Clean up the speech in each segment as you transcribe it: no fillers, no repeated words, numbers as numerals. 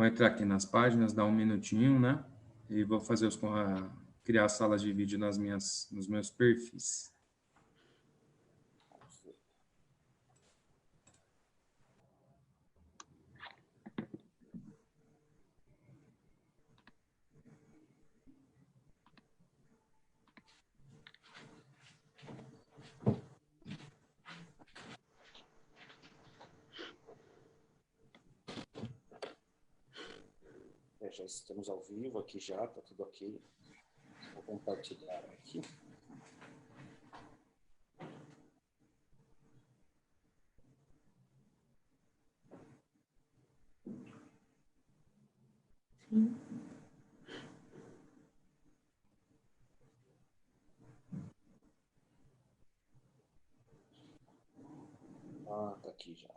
Vou entrar aqui nas páginas, dar um minutinho, né? E vou fazer criar salas de vídeo nos meus perfis. Já estamos ao vivo aqui já, tá tudo ok. Vou compartilhar aqui. Ah, tá aqui já.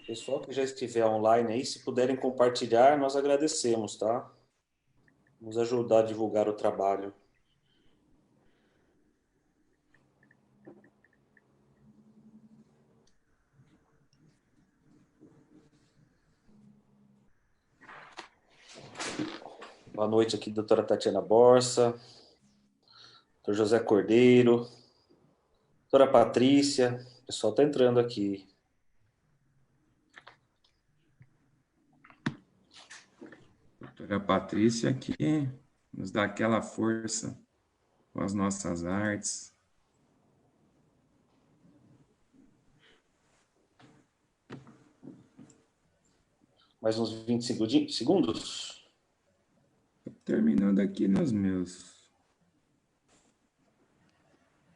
Pessoal que já estiver online aí, se puderem compartilhar, nós agradecemos, tá? Nos ajudar a divulgar o trabalho. Boa noite aqui, doutora Tatiana Borsa, doutor José Cordeiro, doutora Patrícia, o pessoal está entrando aqui. Doutora Patrícia aqui nos dá aquela força com as nossas artes. Mais uns 20 segundos? Terminando aqui nos meus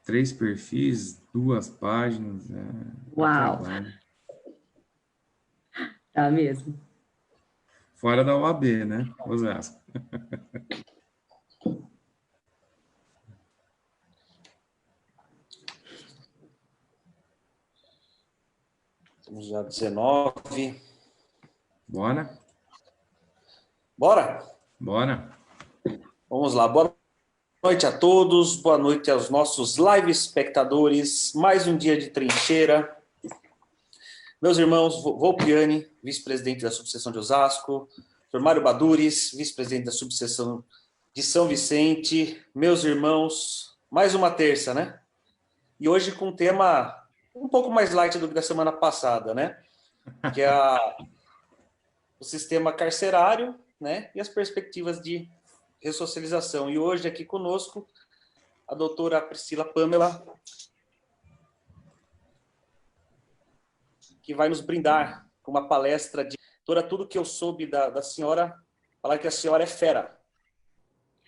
3 perfis, 2 páginas. Uau! Trabalho. Tá mesmo. Fora da OAB, né? Osasco. Temos já 19. Bora? Bora? Bora. Vamos lá. Boa noite a todos. Boa noite aos nossos live espectadores. Mais um dia de trincheira. Meus irmãos, Volpiani, vice-presidente da subseção de Osasco. Dr. Mário Badures, vice-presidente da subseção de São Vicente. Meus irmãos, mais uma terça, né? E hoje com um tema um pouco mais light do que da semana passada, né? Que é o sistema carcerário, né? E as perspectivas de ressocialização. E hoje aqui conosco a doutora Priscila Pamela, que vai nos brindar com uma palestra de doutora, tudo que eu soube da senhora, falar que a senhora é fera.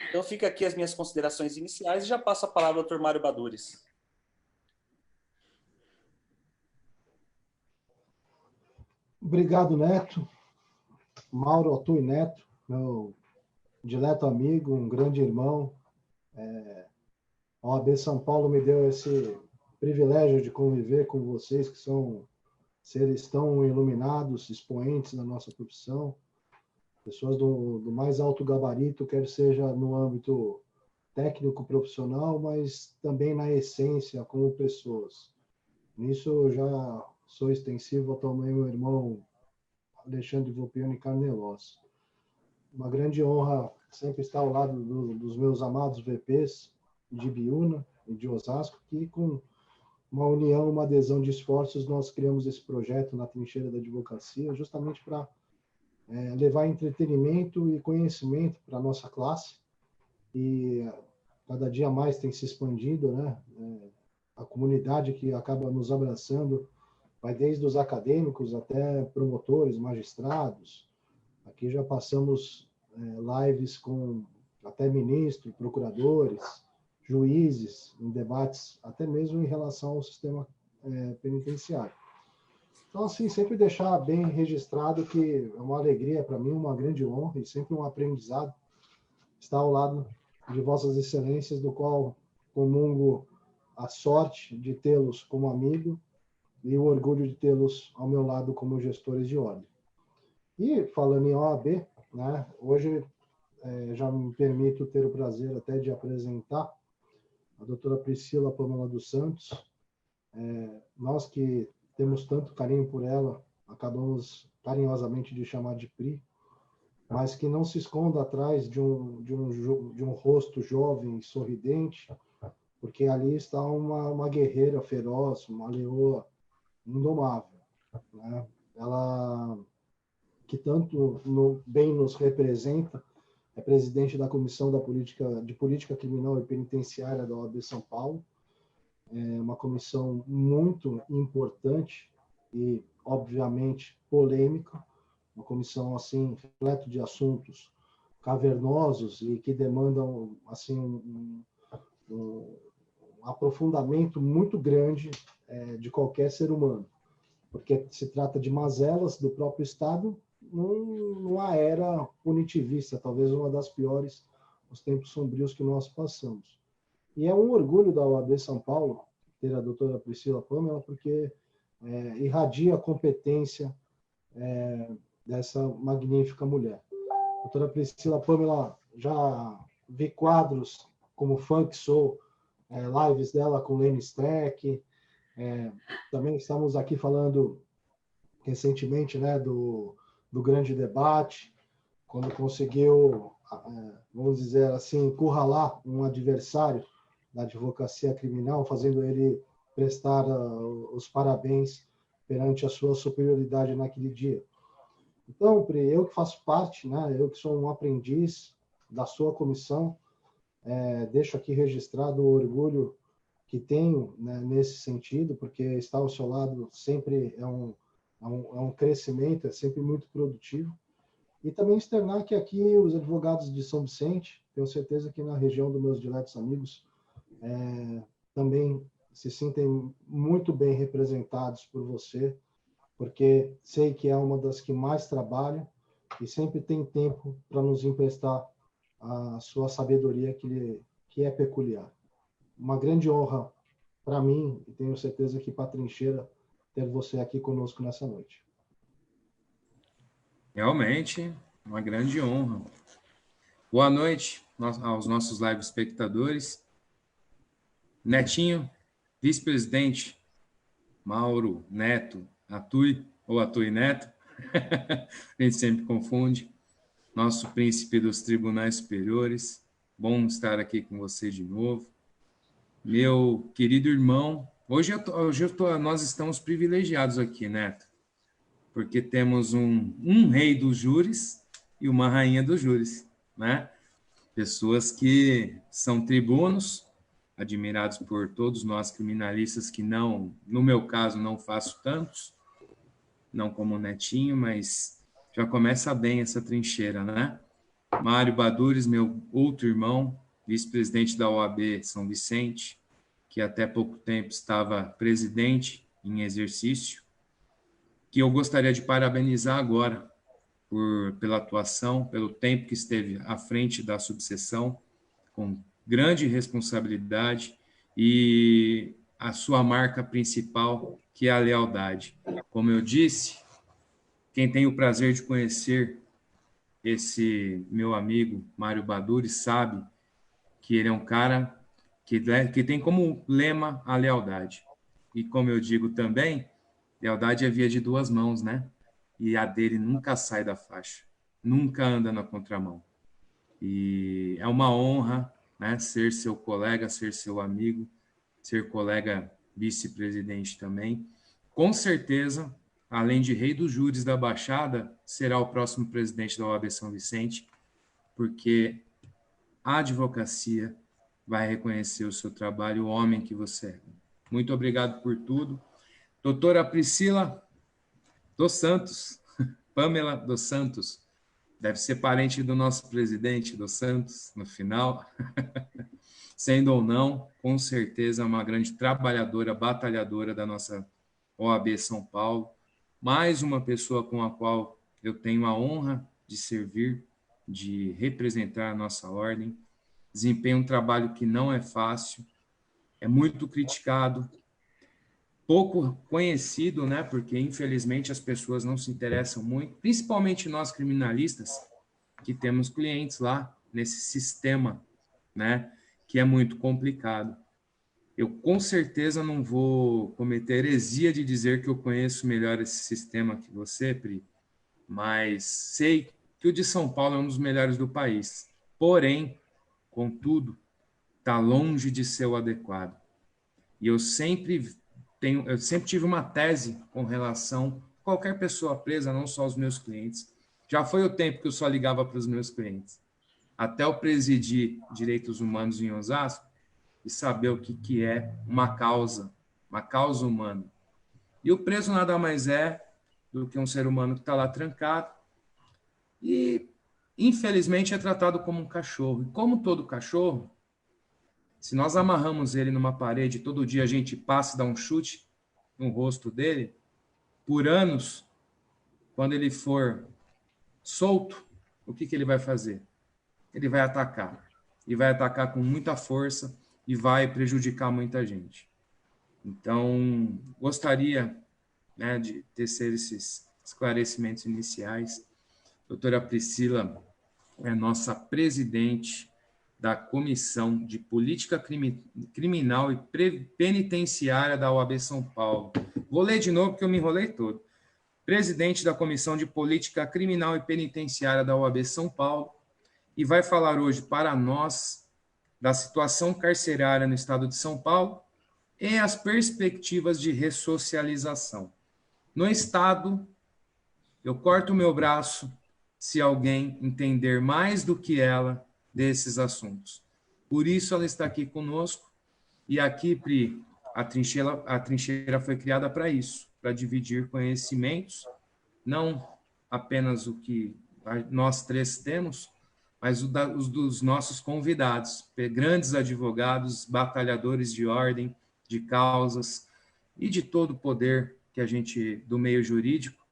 Então fica aqui as minhas considerações iniciais e já passo a palavra ao doutor Mário Badures. Obrigado, Neto. Mauro Otto e Neto, meu dileto amigo, um grande irmão. A OAB São Paulo me deu esse privilégio de conviver com vocês, que são seres tão iluminados, expoentes da nossa profissão, pessoas do mais alto gabarito, quer seja no âmbito técnico profissional, mas também na essência, como pessoas. Nisso eu já sou extensivo ao também meu irmão Alexandre Volpiani Carnelos. Uma grande honra sempre estar ao lado dos meus amados VPs de Biúna e de Osasco, que com uma união, uma adesão de esforços, nós criamos esse projeto na trincheira da advocacia, justamente para levar entretenimento e conhecimento para a nossa classe, e cada dia mais tem se expandido, né? A comunidade que acaba nos abraçando vai desde os acadêmicos até promotores, magistrados. Aqui já passamos lives com até ministros, procuradores, juízes, em debates, até mesmo em relação ao sistema penitenciário. Então, assim, sempre deixar bem registrado que é uma alegria para mim, uma grande honra e sempre um aprendizado estar ao lado de vossas excelências, do qual comungo a sorte de tê-los como amigo e o orgulho de tê-los ao meu lado como gestores de ordem. E, falando em OAB, né, hoje já me permito ter o prazer até de apresentar a doutora Priscila Pamela dos Santos, Nós que temos tanto carinho por ela, acabamos carinhosamente de chamar de Pri, mas que não se esconda atrás de um rosto jovem e sorridente, porque ali está uma guerreira feroz, uma leoa indomável, né? Ela que tanto bem nos representa, é presidente da Comissão de Política Criminal e Penitenciária da OAB São Paulo, é uma comissão muito importante e, obviamente, polêmica, uma comissão assim repleta de assuntos cavernosos e que demandam assim um aprofundamento muito grande de qualquer ser humano, porque se trata de mazelas do próprio Estado numa era punitivista, talvez uma das piores nos tempos sombrios que nós passamos. E é um orgulho da OAB São Paulo ter a doutora Priscila Pâmela, porque irradia a competência dessa magnífica mulher. A doutora Priscila Pâmela, já vi quadros como Funk Soul, lives dela com Lene Streck, também estamos aqui falando recentemente, né, do grande debate, quando conseguiu, vamos dizer assim, encurralar um adversário da advocacia criminal, fazendo ele prestar os parabéns perante a sua superioridade naquele dia. Então, Pri, eu que faço parte, né, eu que sou um aprendiz da sua comissão, deixo aqui registrado o orgulho que tenho, né, nesse sentido, porque estar ao seu lado sempre é um crescimento, é sempre muito produtivo. E também externar que aqui os advogados de São Vicente, tenho certeza que na região dos meus diletos amigos, também se sentem muito bem representados por você, porque sei que é uma das que mais trabalha e sempre tem tempo para nos emprestar a sua sabedoria que é peculiar. Uma grande honra para mim, e tenho certeza que para a Trincheira, ter você aqui conosco nessa noite. Realmente, uma grande honra. Boa noite aos nossos live espectadores. Netinho, vice-presidente, Mauro Neto, Atui, ou Atui Neto, a gente sempre confunde, nosso príncipe dos tribunais superiores, bom estar aqui com você de novo. Meu querido irmão, hoje nós estamos privilegiados aqui, Neto, porque temos um rei dos júris e uma rainha dos júris, né? Pessoas que são tribunos, admirados por todos nós criminalistas que não, no meu caso, não faço tantos, não como o Netinho, mas já começa bem essa trincheira, né? Mário Badures, meu outro irmão, vice-presidente da OAB São Vicente, que até pouco tempo estava presidente em exercício, que eu gostaria de parabenizar agora pela atuação, pelo tempo que esteve à frente da subseção, com grande responsabilidade, e a sua marca principal, que é a lealdade. Como eu disse, quem tem o prazer de conhecer esse meu amigo Mário Baduri sabe que ele é um cara que tem como lema a lealdade. E como eu digo também, lealdade é via de duas mãos, né? E a dele nunca sai da faixa, nunca anda na contramão. E é uma honra, né, ser seu colega, ser seu amigo, ser colega vice-presidente também. Com certeza, além de rei dos júris da Baixada, será o próximo presidente da OAB São Vicente, porque a advocacia vai reconhecer o seu trabalho, o homem que você é. Muito obrigado por tudo. Doutora Priscila dos Santos, Pâmela dos Santos, deve ser parente do nosso presidente dos Santos, no final. Sendo ou não, com certeza é uma grande trabalhadora, batalhadora da nossa OAB São Paulo. Mais uma pessoa com a qual eu tenho a honra de servir, de representar a nossa ordem. Desempenha um trabalho que não é fácil, é muito criticado, pouco conhecido, né? Porque infelizmente as pessoas não se interessam muito, principalmente nós criminalistas, que temos clientes lá nesse sistema, né? Que é muito complicado. Eu com certeza não vou cometer a heresia de dizer que eu conheço melhor esse sistema que você, Pri, mas sei que o de São Paulo é um dos melhores do país. Porém, contudo, está longe de ser o adequado. E eu sempre tive uma tese com relação a qualquer pessoa presa, não só os meus clientes. Já foi o tempo que eu só ligava para os meus clientes. Até eu presidir direitos humanos em Osasco e saber o que é uma causa humana. E o preso nada mais é do que um ser humano que está lá trancado e, infelizmente, é tratado como um cachorro. E como todo cachorro, se nós amarramos ele numa parede, todo dia a gente passa e dá um chute no rosto dele, por anos, quando ele for solto, o que ele vai fazer? Ele vai atacar. E vai atacar com muita força e vai prejudicar muita gente. Então, gostaria, né, de tecer esses esclarecimentos iniciais. Doutora Priscila é nossa presidente da Comissão de Política Criminal e Penitenciária da OAB São Paulo. Vou ler de novo, porque eu me enrolei todo. Presidente da Comissão de Política Criminal e Penitenciária da OAB São Paulo, e vai falar hoje para nós da situação carcerária no estado de São Paulo e as perspectivas de ressocialização. No estado, eu corto o meu braço se alguém entender mais do que ela desses assuntos. Por isso ela está aqui conosco, e aqui, Pri, a trincheira foi criada para isso, para dividir conhecimentos, não apenas o que nós três temos, mas os dos nossos convidados, grandes advogados, batalhadores de ordem, de causas e de todo o poder que a gente, do meio jurídico,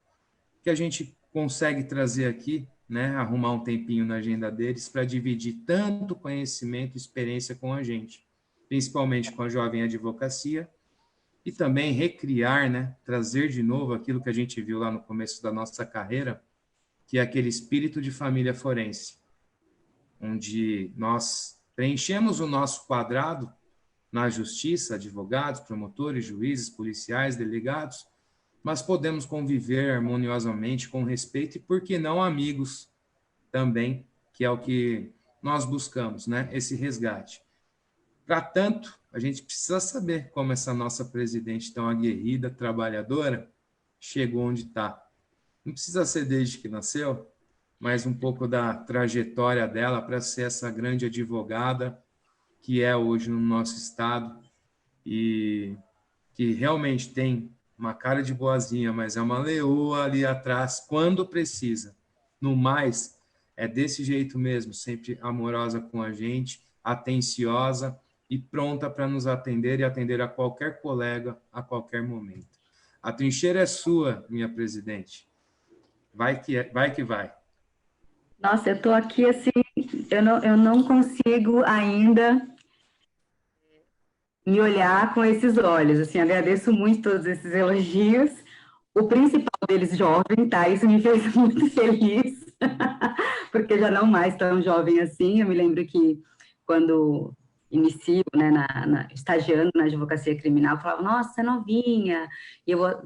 que a gente consegue trazer aqui, né, arrumar um tempinho na agenda deles para dividir tanto conhecimento e experiência com a gente, principalmente com a jovem advocacia, e também recriar, né, trazer de novo aquilo que a gente viu lá no começo da nossa carreira, que é aquele espírito de família forense, onde nós preenchemos o nosso quadrado na justiça, advogados, promotores, juízes, policiais, delegados, mas podemos conviver harmoniosamente, com respeito, e por que não amigos também, que é o que nós buscamos, né? Esse resgate. Para tanto, a gente precisa saber como essa nossa presidente tão aguerrida, trabalhadora, chegou onde está. Não precisa ser desde que nasceu, mas um pouco da trajetória dela para ser essa grande advogada que é hoje no nosso estado e que realmente tem uma cara de boazinha, mas é uma leoa ali atrás quando precisa. No mais, é desse jeito mesmo, sempre amorosa com a gente, atenciosa e pronta para nos atender e atender a qualquer colega a qualquer momento. A trincheira é sua, minha presidente. Vai que vai. Nossa, eu estou aqui assim, eu não consigo ainda me olhar com esses olhos, assim, agradeço muito todos esses elogios, o principal deles jovem, tá? Isso me fez muito feliz, porque já não mais tão jovem assim. Eu me lembro que quando inicio, né, estagiando na advocacia criminal, eu falava, nossa, você é novinha,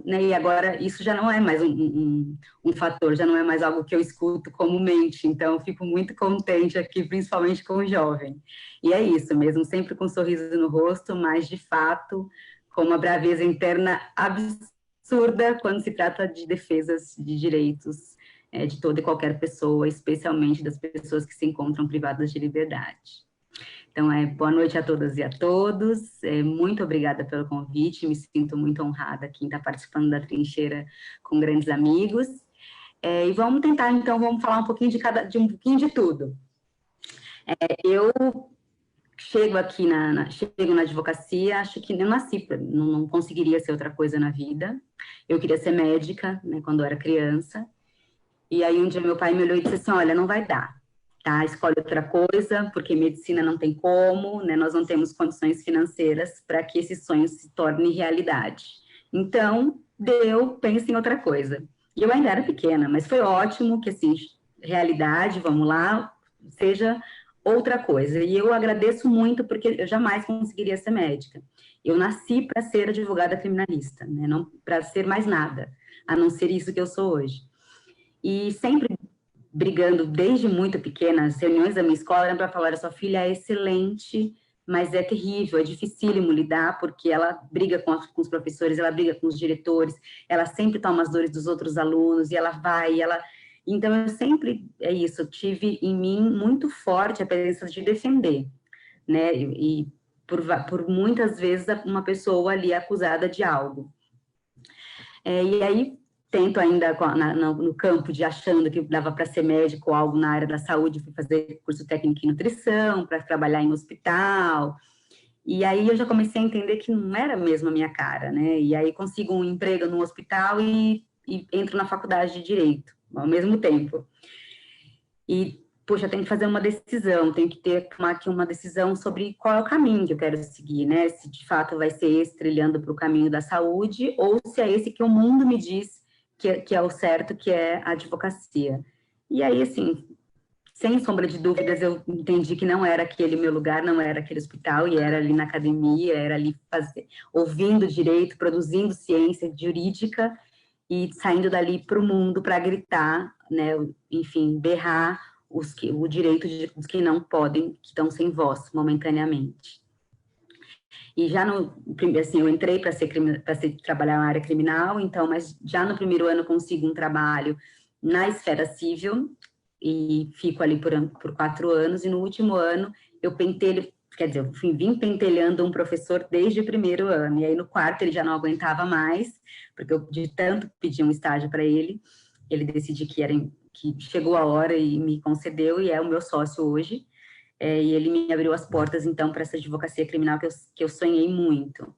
né, e agora isso já não é mais um fator, já não é mais algo que eu escuto comumente, então eu fico muito contente aqui, principalmente com o jovem. E é isso mesmo, sempre com um sorriso no rosto, mas de fato, com uma braveza interna absurda quando se trata de defesas de direitos de toda e qualquer pessoa, especialmente das pessoas que se encontram privadas de liberdade. Então, boa noite a todas e a todos, muito obrigada pelo convite, me sinto muito honrada aqui em estar participando da trincheira com grandes amigos, e vamos tentar, então, vamos falar um pouquinho um pouquinho de tudo. Eu chego aqui chego na advocacia, acho que eu nasci, não conseguiria ser outra coisa na vida, eu queria ser médica, né, quando eu era criança, e aí um dia meu pai me olhou e disse assim, olha, não vai dar. Tá, escolhe outra coisa, porque medicina não tem como, né, nós não temos condições financeiras para que esse sonho se torne realidade. Então, pensa em outra coisa. E eu ainda era pequena, mas foi ótimo que, assim, realidade, vamos lá, seja outra coisa. E eu agradeço muito, porque eu jamais conseguiria ser médica. Eu nasci para ser advogada criminalista, né? Não para ser mais nada, a não ser isso que eu sou hoje. E sempre brigando, desde muito pequena, as reuniões da minha escola eram para falar: a sua filha é excelente, mas é terrível, é dificílimo lidar, porque ela briga com os professores, ela briga com os diretores, ela sempre toma as dores dos outros alunos, e ela vai, ela... Então, eu sempre, é isso, eu tive em mim muito forte a presença de defender, né, e por muitas vezes uma pessoa ali acusada de algo. E aí, tento ainda no campo de achando que dava para ser médico ou algo na área da saúde, fui fazer curso técnico em nutrição, para trabalhar em hospital, e aí eu já comecei a entender que não era mesmo a minha cara, né, e aí consigo um emprego no hospital e entro na faculdade de Direito, ao mesmo tempo. E, poxa, tenho que fazer uma decisão, tenho que tomar aqui uma decisão sobre qual é o caminho que eu quero seguir, né? Se de fato vai ser esse trilhando para o caminho da saúde, ou se é esse que o mundo me diz que é o certo, que é a advocacia. E aí, assim, sem sombra de dúvidas, eu entendi que não era aquele meu lugar, não era aquele hospital, e era ali na academia, era ali ouvindo direito, produzindo ciência jurídica, e saindo dali para o mundo para gritar, né, enfim, berrar o direito dos que não podem, que estão sem voz momentaneamente. E já assim, eu entrei para trabalhar na área criminal, então, mas já no primeiro ano consigo um trabalho na esfera civil, e fico ali por 4 anos, e no último ano eu pentelho, quer dizer, eu vim pentelhando um professor desde o primeiro ano, e aí no quarto ele já não aguentava mais, porque eu de tanto pedir um estágio para ele decidiu que chegou a hora e me concedeu, e é o meu sócio hoje, e ele me abriu as portas, então, para essa advocacia criminal que eu sonhei muito.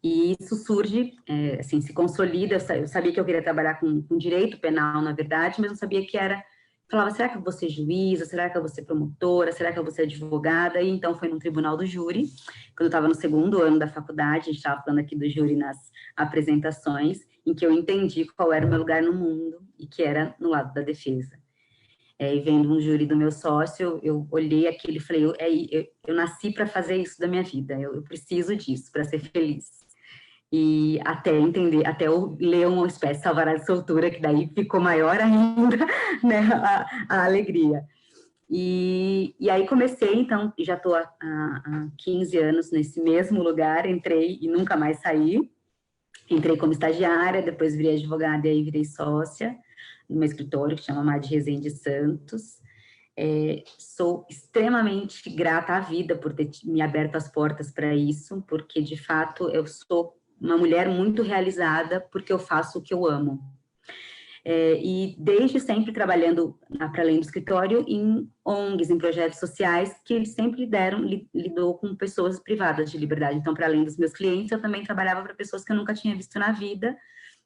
E isso surge, assim, se consolida, eu sabia que eu queria trabalhar com direito penal, na verdade, mas não sabia que era... Falava, será que eu vou ser juíza? Será que eu vou ser promotora? Será que eu vou ser advogada? E então foi no tribunal do júri, quando eu estava no segundo ano da faculdade, a gente estava falando aqui do júri nas apresentações, em que eu entendi qual era o meu lugar no mundo, e que era no lado da defesa. E vendo um júri do meu sócio, eu olhei aquilo e falei, eu nasci para fazer isso da minha vida, eu preciso disso para ser feliz. E até entender, até eu ler uma espécie de alvará de soltura, que daí ficou maior ainda, né, a alegria. E aí comecei, então, já estou há 15 anos nesse mesmo lugar, entrei e nunca mais saí. Entrei como estagiária, depois virei advogada e aí virei sócia no meu escritório, que chama Madi Rezende Santos. Sou extremamente grata à vida por ter me aberto as portas para isso, porque, de fato, eu sou uma mulher muito realizada porque eu faço o que eu amo. E desde sempre trabalhando para além do escritório em ONGs, em projetos sociais, que eles sempre lidou com pessoas privadas de liberdade. Então, para além dos meus clientes, eu também trabalhava para pessoas que eu nunca tinha visto na vida,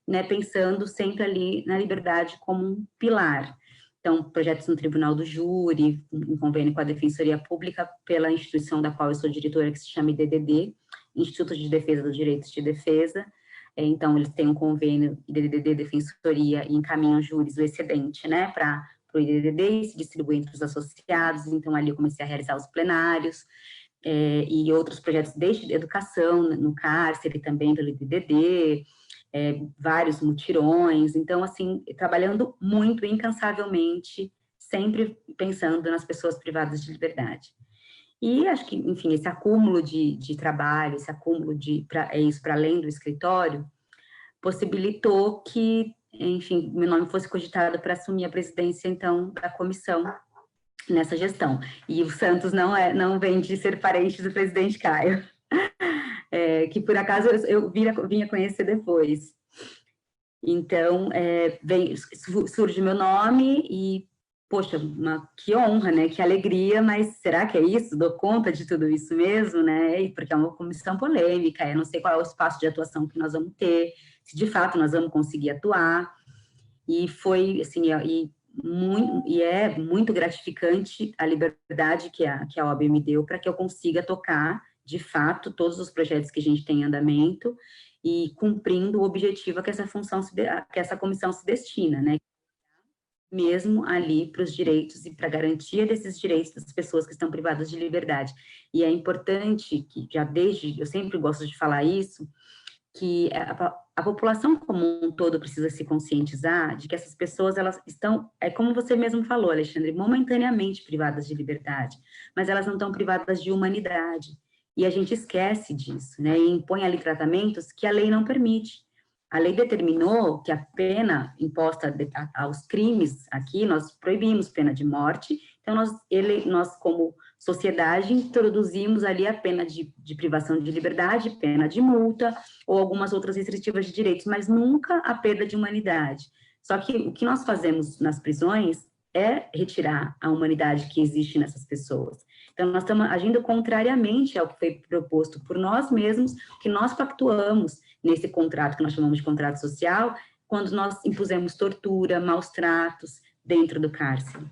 né, pensando sempre ali na liberdade como um pilar. Então, projetos no Tribunal do Júri, em convênio com a Defensoria Pública, pela instituição da qual eu sou diretora, que se chama IDDD, Instituto de Defesa dos Direitos de Defesa. Então, eles têm um convênio IDDD, Defensoria, e encaminham júris o excedente, né, para o IDDD, e se distribui entre os associados. Então, ali eu comecei a realizar os plenários, e outros projetos desde educação, no cárcere também, pelo IDDD, vários mutirões. Então, assim, trabalhando muito, incansavelmente, sempre pensando nas pessoas privadas de liberdade. E acho que, enfim, esse acúmulo de trabalho, esse acúmulo isso para além do escritório, possibilitou que, enfim, meu nome fosse cogitado para assumir a presidência, então, da comissão nessa gestão. E o Santos não vem de ser parente do presidente Caio, que por acaso eu vinha conhecer depois. Então, surge meu nome e, poxa, que honra, né? Que alegria, mas será que é isso? Dou conta de tudo isso mesmo, né? Porque é uma comissão polêmica, eu não sei qual é o espaço de atuação que nós vamos ter, se de fato nós vamos conseguir atuar. E foi, assim, é muito gratificante a liberdade que a OAB me deu para que eu consiga tocar, de fato, todos os projetos que a gente tem em andamento e cumprindo o objetivo a que essa comissão se destina, né? mesmo ali para os direitos e para a garantia desses direitos das pessoas que estão privadas de liberdade. E é importante que, eu sempre gosto de falar isso, que a população como um todo precisa se conscientizar de que essas pessoas, elas estão, como você mesmo falou, Alexandre, momentaneamente privadas de liberdade, mas elas não estão privadas de humanidade. E a gente esquece disso, né, e impõe ali tratamentos que a lei não permite. A lei determinou que a pena imposta aos crimes aqui, nós proibimos pena de morte, então nós como sociedade introduzimos ali a pena de privação de liberdade, pena de multa, ou algumas outras restritivas de direitos, mas nunca a perda de humanidade. Só que o que nós fazemos nas prisões é retirar a humanidade que existe nessas pessoas. Então, nós estamos agindo contrariamente ao que foi proposto por nós mesmos, que nós pactuamos nesse contrato que nós chamamos de contrato social, quando nós impusemos tortura, maus tratos dentro do cárcere.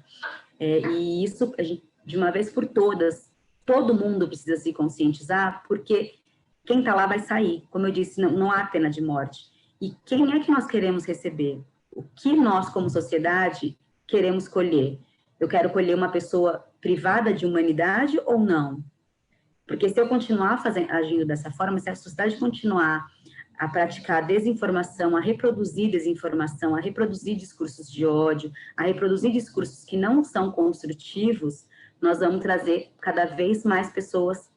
E isso, de uma vez por todas, todo mundo precisa se conscientizar, porque quem está lá vai sair. Como eu disse, não há pena de morte. E quem é que nós queremos receber? O que nós, como sociedade, queremos colher? Eu quero colher uma pessoa privada de humanidade ou não? Porque se eu continuar agindo dessa forma, se a sociedade continuar a praticar desinformação, a reproduzir desinformação, a reproduzir discursos de ódio, a reproduzir discursos que não são construtivos, nós vamos trazer cada vez mais pessoas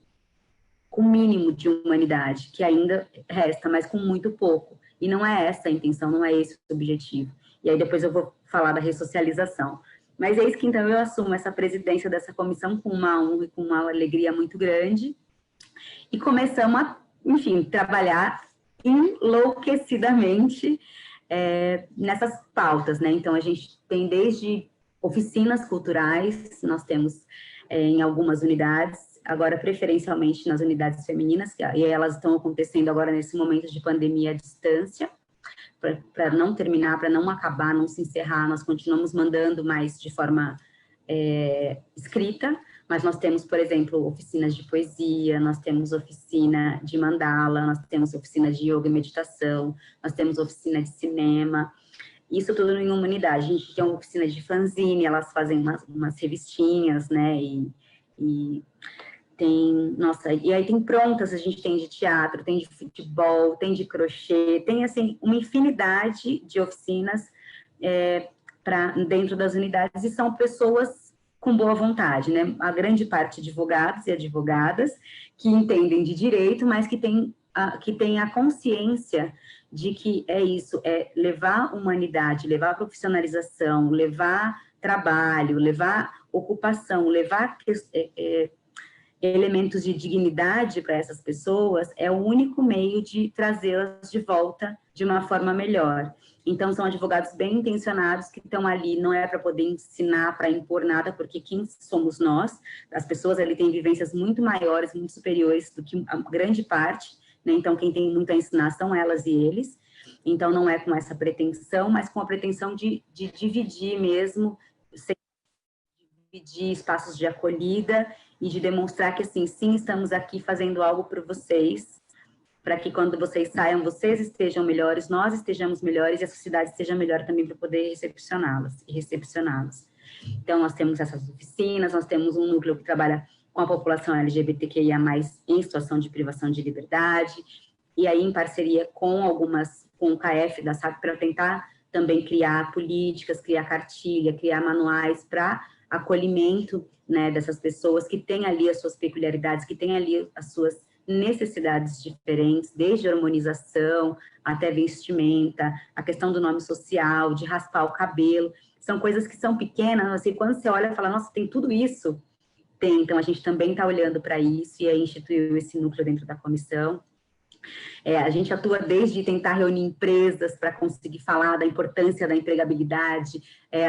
com mínimo de humanidade, que ainda resta, mas com muito pouco. E não é essa a intenção, não é esse o objetivo. E aí depois eu vou falar da ressocialização. Mas eis que então eu assumo essa presidência dessa comissão com uma honra e com uma alegria muito grande, e começamos a, enfim, trabalhar enlouquecidamente nessas pautas, né? Então, a gente tem desde oficinas culturais, nós temos em algumas unidades, agora preferencialmente nas unidades femininas, e elas estão acontecendo agora nesse momento de pandemia à distância, para não terminar, para não acabar, não se encerrar, nós continuamos mandando, mas de forma escrita, mas nós temos, por exemplo, oficinas de poesia, nós temos oficina de mandala, nós temos oficina de yoga e meditação, nós temos oficina de cinema, isso tudo em uma unidade. A gente tem uma oficina de fanzine, elas fazem umas revistinhas, né, e tem, nossa, e aí tem prontas, a gente tem de teatro, tem de futebol, tem de crochê, tem, assim, uma infinidade de oficinas dentro das unidades, e são pessoas com boa vontade, né? A grande parte advogados e advogadas que entendem de direito, mas que têm a consciência de que é isso, é levar humanidade, levar profissionalização, levar trabalho, levar ocupação, levar elementos de dignidade para essas pessoas, é o único meio de trazê-las de volta de uma forma melhor. Então, são advogados bem intencionados que estão ali, não é para poder ensinar, para impor nada, porque quem somos nós? As pessoas ali têm vivências muito maiores, muito superiores do que a grande parte, né? Então, quem tem muito a ensinar são elas e eles. Então, não é com essa pretensão, mas com a pretensão de dividir mesmo, dividir espaços de acolhida e de demonstrar que, assim, sim, estamos aqui fazendo algo por vocês, para que quando vocês saiam, vocês estejam melhores, nós estejamos melhores e a sociedade esteja melhor também para poder recepcioná-las e recepcioná-los. Então, nós temos essas oficinas, nós temos um núcleo que trabalha com a população LGBTQIA+, em situação de privação de liberdade, e aí em parceria com o KF da SAP, para tentar também criar políticas, criar cartilha, criar manuais para acolhimento, né, dessas pessoas que têm ali as suas peculiaridades, que têm ali as suas necessidades diferentes, desde harmonização até vestimenta, a questão do nome social, de raspar o cabelo, são coisas que são pequenas, assim, quando você olha e fala, nossa, tem tudo isso? Tem, então a gente também está olhando para isso, e aí instituiu esse núcleo dentro da comissão. A gente atua desde tentar reunir empresas para conseguir falar da importância da empregabilidade,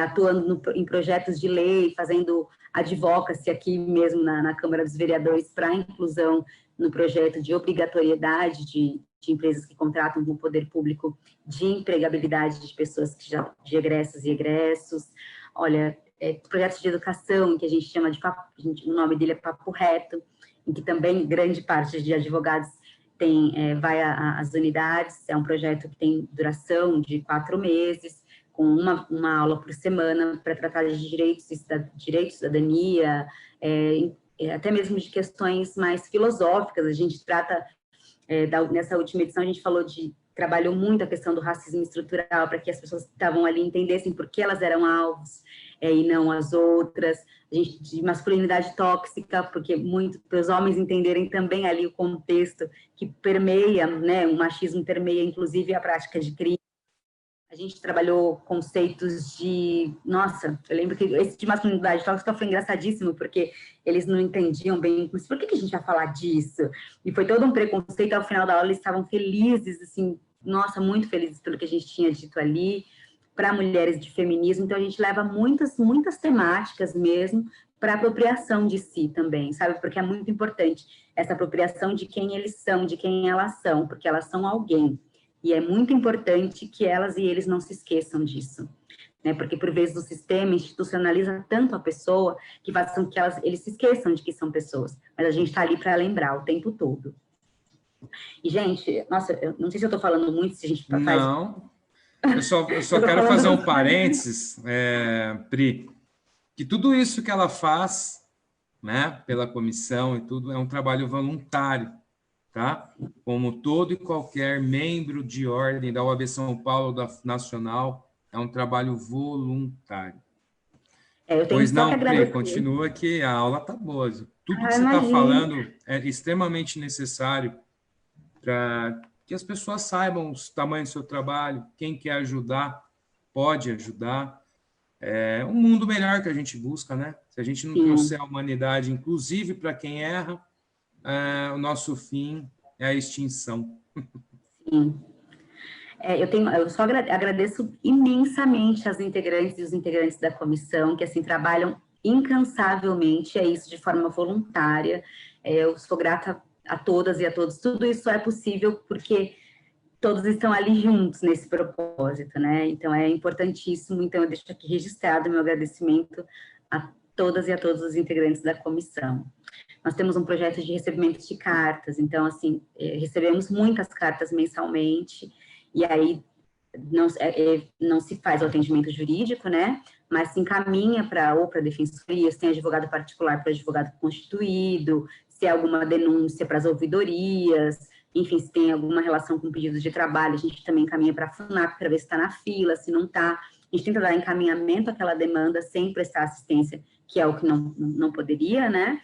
atuando em projetos de lei, fazendo advocacy aqui mesmo na Câmara dos Vereadores para a inclusão no projeto de obrigatoriedade de empresas que contratam com o poder público de empregabilidade de pessoas de egressos e egressos. Olha, projetos de educação, que a gente chama de o nome dele é Papo Reto, em que também grande parte de advogados vai às unidades, é um projeto que tem duração de 4 meses, com uma aula por semana para tratar de direitos, cidadania, até mesmo de questões mais filosóficas. A gente trata, nessa última edição, a gente trabalhou muito a questão do racismo estrutural, para que as pessoas que estavam ali entendessem por que elas eram alvos e não as outras. A gente, de masculinidade tóxica, porque para os homens entenderem também ali o contexto que permeia, né, o machismo permeia, inclusive, a prática de crime. A gente trabalhou conceitos nossa, eu lembro que esse de masculinidade tóxica foi engraçadíssimo, porque eles não entendiam bem, mas por que a gente vai falar disso? E foi todo um preconceito. Ao final da aula eles estavam felizes, assim, nossa, muito felizes pelo que a gente tinha dito ali, para mulheres de feminismo. Então a gente leva muitas temáticas mesmo para apropriação de si também, sabe? Porque é muito importante essa apropriação de quem eles são, de quem elas são, porque elas são alguém. E é muito importante que elas e eles não se esqueçam disso, né? Porque, por vezes, o sistema institucionaliza tanto a pessoa que faz com que eles se esqueçam de que são pessoas. Mas a gente está ali para lembrar o tempo todo. E, gente, nossa, eu não sei se eu estou falando muito, se a gente faz... Não, eu só quero fazer um parênteses, Pri, que tudo isso que ela faz, né, pela comissão e tudo, é um trabalho voluntário. Tá? Como todo e qualquer membro de ordem da OAB São Paulo, da Nacional, é um trabalho voluntário. Eu tenho pois só não, que agradecer. Pri, continua que a aula está boa. Tudo que você imagina. está falando é extremamente necessário para que as pessoas saibam o tamanho do seu trabalho, quem quer ajudar, pode ajudar. É um mundo melhor que a gente busca, né? Se a gente não trouxer a humanidade, inclusive para quem erra, o nosso fim é a extinção. Sim. Eu só agradeço imensamente as integrantes e os integrantes da comissão, que assim trabalham incansavelmente, isso de forma voluntária. Eu sou grata a todas e a todos. Tudo isso é possível porque todos estão ali juntos nesse propósito, né? Então é importantíssimo. Então eu deixo aqui registrado meu agradecimento a todas e a todos os integrantes da comissão. Nós temos um projeto de recebimento de cartas, então, assim, recebemos muitas cartas mensalmente, e aí não se faz o atendimento jurídico, né, mas se encaminha para defensoria, se tem advogado particular para advogado constituído, se há alguma denúncia para as ouvidorias, enfim, se tem alguma relação com pedidos de trabalho, a gente também encaminha para a FUNAP para ver se está na fila, se não está, a gente tenta dar encaminhamento àquela demanda sem prestar assistência, que é o que não poderia, né,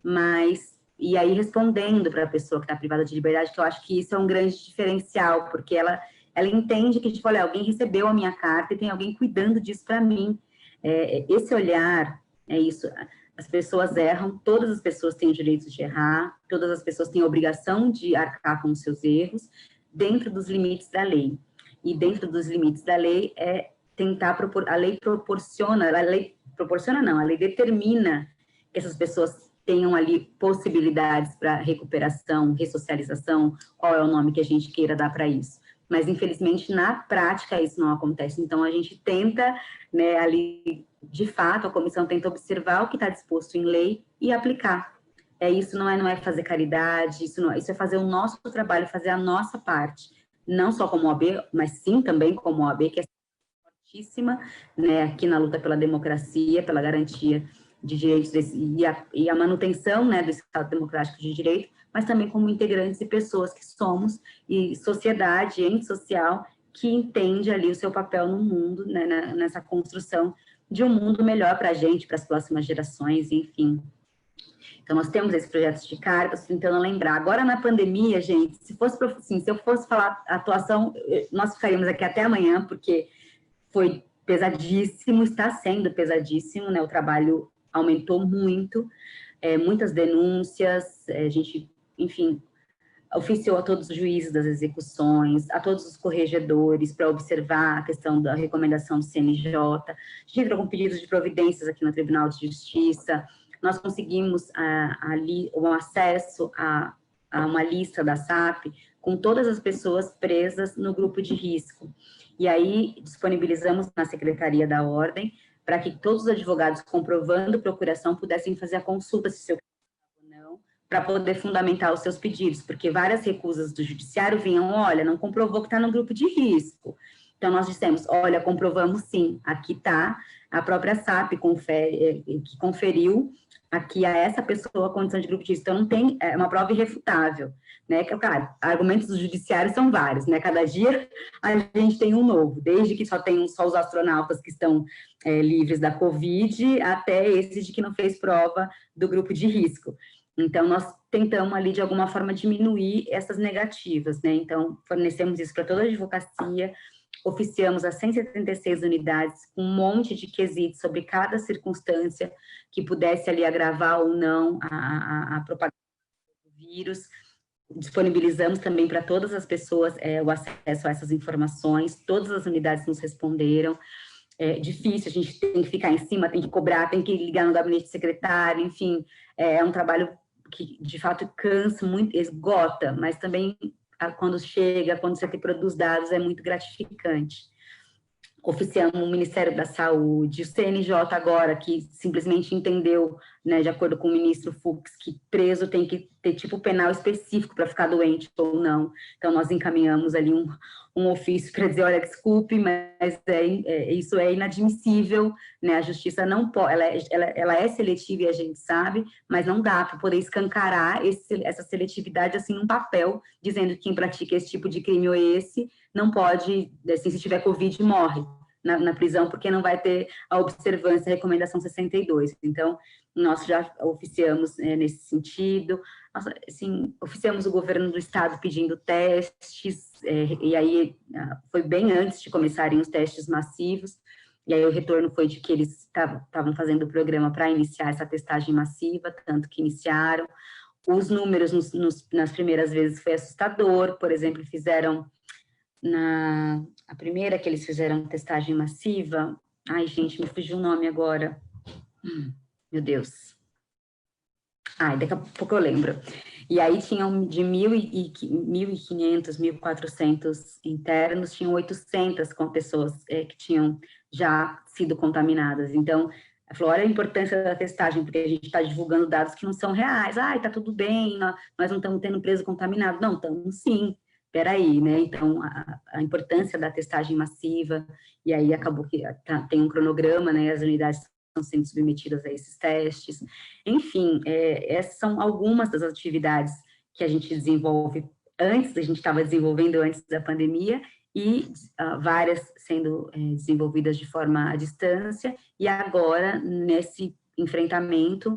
mas, e aí respondendo para a pessoa que está privada de liberdade, que eu acho que isso é um grande diferencial, porque ela entende que, tipo, olha, alguém recebeu a minha carta e tem alguém cuidando disso para mim. Esse olhar, é isso, as pessoas erram, todas as pessoas têm o direito de errar, todas as pessoas têm a obrigação de arcar com os seus erros, dentro dos limites da lei. E dentro dos limites da lei a lei determina que essas pessoas tenham ali possibilidades para recuperação, ressocialização, qual é o nome que a gente queira dar para isso. Mas, infelizmente, na prática, isso não acontece. Então, a gente tenta, né, ali, de fato, a comissão tenta observar o que está disposto em lei e aplicar. Isso não é fazer caridade, isso é fazer o nosso trabalho, fazer a nossa parte. Não só como OAB, mas sim também como OAB, que é fortíssima, né, aqui na luta pela democracia, pela garantia de direitos e a manutenção, né, do Estado Democrático de Direito, mas também como integrantes e pessoas que somos, e sociedade, ente social, que entende ali o seu papel no mundo, né, nessa construção de um mundo melhor para a gente, para as próximas gerações, enfim. Então, nós temos esse projeto de cartas, tentando lembrar. Agora, na pandemia, gente, se eu fosse falar atuação, nós ficaríamos aqui até amanhã, porque foi pesadíssimo, está sendo pesadíssimo, né, o trabalho aumentou muito, muitas denúncias, a gente, enfim, oficiou a todos os juízes das execuções, a todos os corregedores para observar a questão da recomendação do CNJ, a gente entrou com pedidos de providências aqui no Tribunal de Justiça, nós conseguimos ali o acesso a uma lista da SAP com todas as pessoas presas no grupo de risco, e aí disponibilizamos na Secretaria da Ordem para que todos os advogados comprovando procuração pudessem fazer a consulta se seu ou não, para poder fundamentar os seus pedidos, porque várias recusas do judiciário vinham, olha, não comprovou que está no grupo de risco. Então, nós dissemos, olha, comprovamos sim, aqui está, a própria SAP que conferiu aqui a essa pessoa a condição de grupo de risco. Então, não tem uma prova irrefutável, né? Claro, argumentos do judiciário são vários, né? Cada dia a gente tem um novo, desde que só tem só os astronautas que estão livres da Covid, até esse de que não fez prova do grupo de risco. Então, nós tentamos ali, de alguma forma, diminuir essas negativas, né? Então, fornecemos isso para toda a advocacia, oficiamos as 176 unidades, com um monte de quesitos sobre cada circunstância que pudesse ali agravar ou não a propagação do vírus. Disponibilizamos também para todas as pessoas o acesso a essas informações, todas as unidades nos responderam. É difícil, a gente tem que ficar em cima, tem que cobrar, tem que ligar no gabinete secretário, enfim, é um trabalho que, de fato, cansa muito, esgota, mas também, quando você produz dados, é muito gratificante. Oficiamos o Ministério da Saúde, o CNJ agora, que simplesmente entendeu, né, de acordo com o ministro Fux, que preso tem que ter tipo penal específico para ficar doente ou não. Então, nós encaminhamos ali um ofício para dizer, olha, desculpe, mas isso é inadmissível, né, a justiça não pode, ela é seletiva e a gente sabe, mas não dá para poder escancarar essa seletividade assim num papel, dizendo que quem pratica esse tipo de crime ou esse não pode, assim, se tiver Covid, morre na prisão, porque não vai ter a observância, a recomendação 62. Então, nós já oficiamos nesse sentido, assim, oficiamos o governo do estado pedindo testes, e aí foi bem antes de começarem os testes massivos, e aí o retorno foi de que eles estavam fazendo o programa para iniciar essa testagem massiva, tanto que iniciaram. Os números nas primeiras vezes foi assustador, por exemplo, fizeram a primeira que eles fizeram testagem massiva, ai, gente, me fugiu o nome agora, meu Deus, daqui a pouco eu lembro, e aí tinham de 1.500, 1.400 internos, tinham 800 com pessoas que tinham já sido contaminadas, então, ela falou, olha a importância da testagem, porque a gente está divulgando dados que não são reais, tá tudo bem, nós não estamos tendo preso contaminado, não, estamos sim, peraí, né, então, a importância da testagem massiva, e aí acabou que tem um cronograma, né, as unidades estão sendo submetidas a esses testes, enfim, essas são algumas das atividades que a gente desenvolve a gente estava desenvolvendo antes da pandemia, e várias sendo desenvolvidas de forma à distância, e agora, nesse enfrentamento,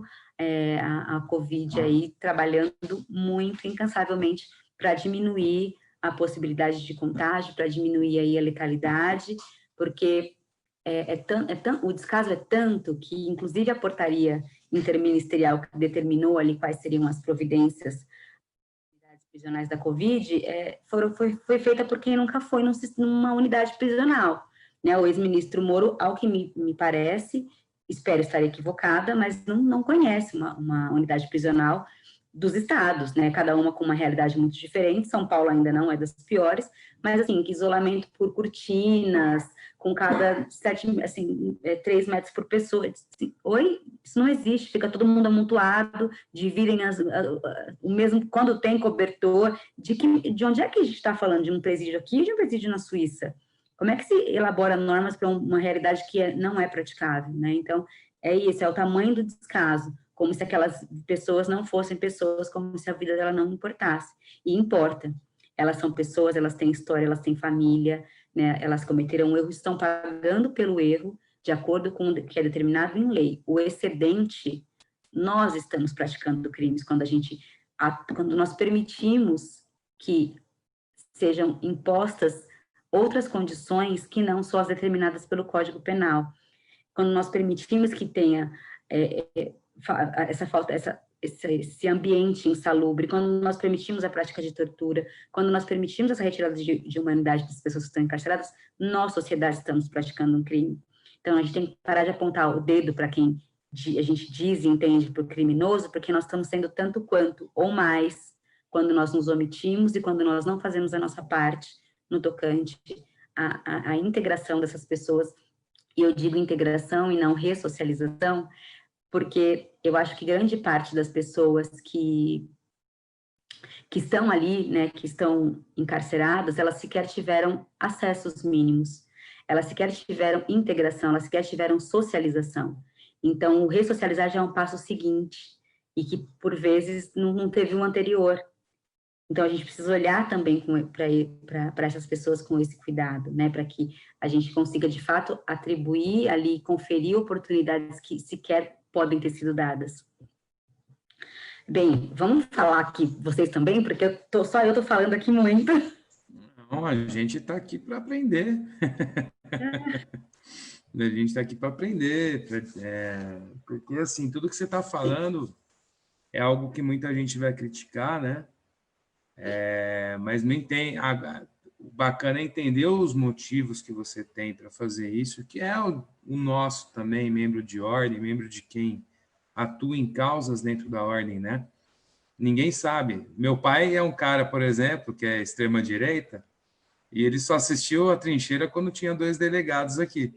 a Covid aí, trabalhando muito incansavelmente para diminuir a possibilidade de contágio, para diminuir aí a letalidade, porque o descaso é tanto que, inclusive, a portaria interministerial que determinou ali quais seriam as providências prisionais da Covid, foi feita por quem nunca foi numa unidade prisional, né? O ex-ministro Moro, ao que me parece, espero estar equivocada, mas não conhece uma unidade prisional dos estados, né, cada uma com uma realidade muito diferente. São Paulo ainda não é das piores, mas, assim, que isolamento por cortinas, com cada 3 metros por pessoa, assim, isso não existe, fica todo mundo amontoado, dividem o mesmo, quando tem cobertor, de onde é que a gente está falando? De um presídio aqui ou de um presídio na Suíça? Como é que se elabora normas para uma realidade que não é praticável, né? Então, esse é o tamanho do descaso, como se aquelas pessoas não fossem pessoas, como se a vida dela não importasse. E importa. Elas são pessoas, elas têm história, elas têm família, né? Elas cometeram um erro, estão pagando pelo erro, de acordo com o que é determinado em lei. O excedente, nós estamos praticando crimes quando nós permitimos que sejam impostas outras condições que não só as determinadas pelo Código Penal. Quando nós permitimos que tenha esse ambiente insalubre, quando nós permitimos a prática de tortura, quando nós permitimos essa retirada de humanidade das pessoas que estão encarceradas, nós, sociedade, estamos praticando um crime. Então, a gente tem que parar de apontar o dedo para quem a gente diz e entende por criminoso, porque nós estamos sendo tanto quanto, ou mais, quando nós nos omitimos e quando nós não fazemos a nossa parte no tocante à integração dessas pessoas. E eu digo integração e não ressocialização, porque eu acho que grande parte das pessoas que que estão ali, né, que estão encarceradas, elas sequer tiveram acessos mínimos, elas sequer tiveram integração, elas sequer tiveram socialização. Então, o ressocializar já é um passo seguinte, e que, por vezes, não teve um anterior. Então, a gente precisa olhar também para essas pessoas com esse cuidado, né, para que a gente consiga, de fato, atribuir ali, conferir oportunidades que sequer podem ter sido dadas. Bem, vamos falar aqui, vocês também, porque só eu estou falando aqui muito. Não, a gente está aqui para aprender. A gente está aqui para aprender, porque, assim, tudo que você está falando é algo que muita gente vai criticar, né? Mas não entende. O bacana é entender os motivos que você tem para fazer isso, que é o nosso também, membro de ordem, membro de quem atua em causas dentro da ordem, né? Ninguém sabe. Meu pai é um cara, por exemplo, que é extrema-direita, e ele só assistiu a trincheira quando tinha 2 delegados aqui.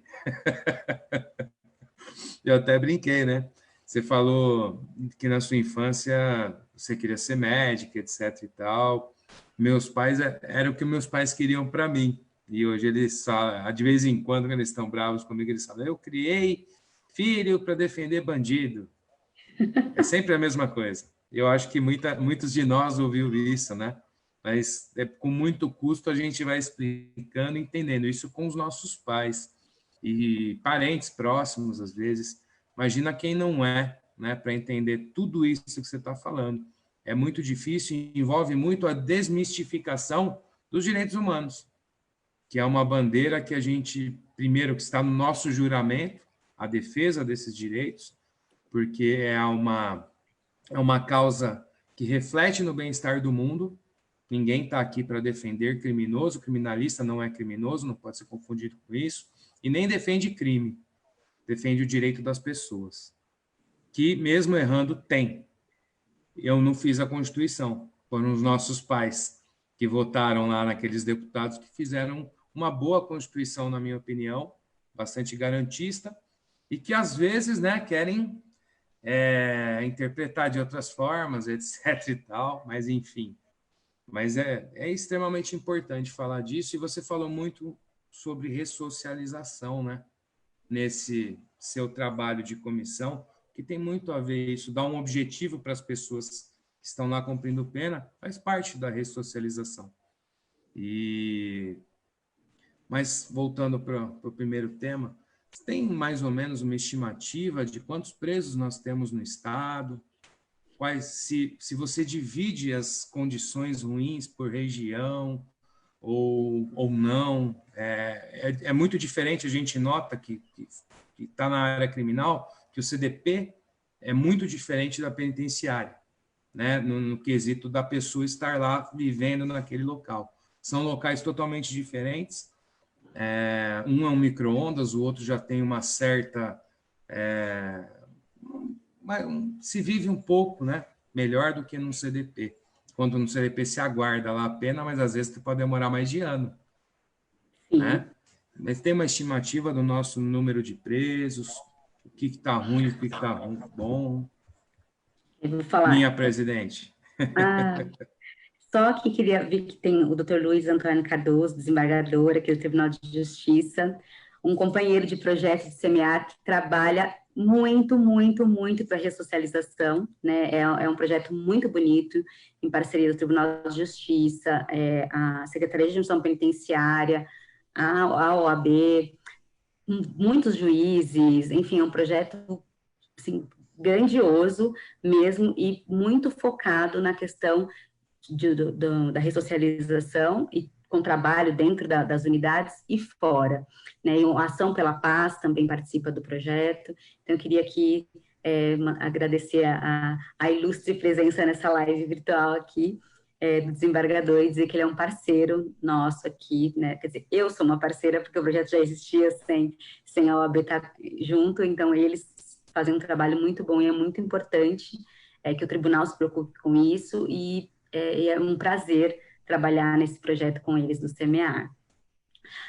Eu até brinquei, né? Você falou que na sua infância você queria ser médica, etc e tal. Meus pais, era o que meus pais queriam para mim. E hoje eles, de vez em quando, quando eles estão bravos comigo, eles falam, eu criei filho para defender bandido. É sempre a mesma coisa. Eu acho que muitos de nós ouviu isso, né? Mas com muito custo a gente vai explicando, entendendo isso com os nossos pais e parentes próximos, às vezes. Imagina quem não é, né? Para entender tudo isso que você está falando. É muito difícil, envolve muito a desmistificação dos direitos humanos, que é uma bandeira que a gente, primeiro, que está no nosso juramento, a defesa desses direitos, porque é uma causa que reflete no bem-estar do mundo. Ninguém está aqui para defender criminoso, criminalista não é criminoso, não pode ser confundido com isso, e nem defende crime, defende o direito das pessoas, que mesmo errando tem. Eu não fiz a Constituição, foram os nossos pais que votaram lá naqueles deputados que fizeram uma boa Constituição, na minha opinião, bastante garantista, e que às vezes, né, querem interpretar de outras formas, etc e tal, mas enfim. Mas é extremamente importante falar disso, e você falou muito sobre ressocialização, né? Nesse seu trabalho de comissão, que tem muito a ver isso, dar um objetivo para as pessoas que estão lá cumprindo pena, faz parte da ressocialização. Mas, voltando para o primeiro tema, tem mais ou menos uma estimativa de quantos presos nós temos no Estado? Se você divide as condições ruins por região ou não, é muito diferente. A gente nota que está na área criminal, que o CDP é muito diferente da penitenciária, né? No quesito da pessoa estar lá vivendo naquele local. São locais totalmente diferentes. Um é um micro-ondas, o outro já tem uma certa... se vive um pouco, né, melhor do que no CDP. Quando no CDP se aguarda lá a pena, mas às vezes pode demorar mais de ano. Né? Mas tem uma estimativa do nosso número de presos, o que está ruim, o que está bom. Eu vou falar. Minha presidente. Só que queria ver que tem o Dr. Luiz Antônio Cardoso, desembargador aqui do Tribunal de Justiça, um companheiro de projeto de SEMEAR que trabalha muito, muito, muito para a ressocialização, né? É um projeto muito bonito, em parceria do Tribunal de Justiça, a Secretaria de Junção Penitenciária, a OAB, muitos juízes, enfim, é um projeto assim, grandioso mesmo e muito focado na questão da ressocialização e com trabalho dentro das unidades e fora. Né? E a Ação pela Paz também participa do projeto. Então, eu queria aqui agradecer a ilustre presença nessa live virtual aqui, do desembargador, e dizer que ele é um parceiro nosso aqui, né? Quer dizer, eu sou uma parceira, porque o projeto já existia sem a OAB estar junto, então eles fazem um trabalho muito bom e é muito importante que o tribunal se preocupe com isso, e é um prazer trabalhar nesse projeto com eles do SEMEAR.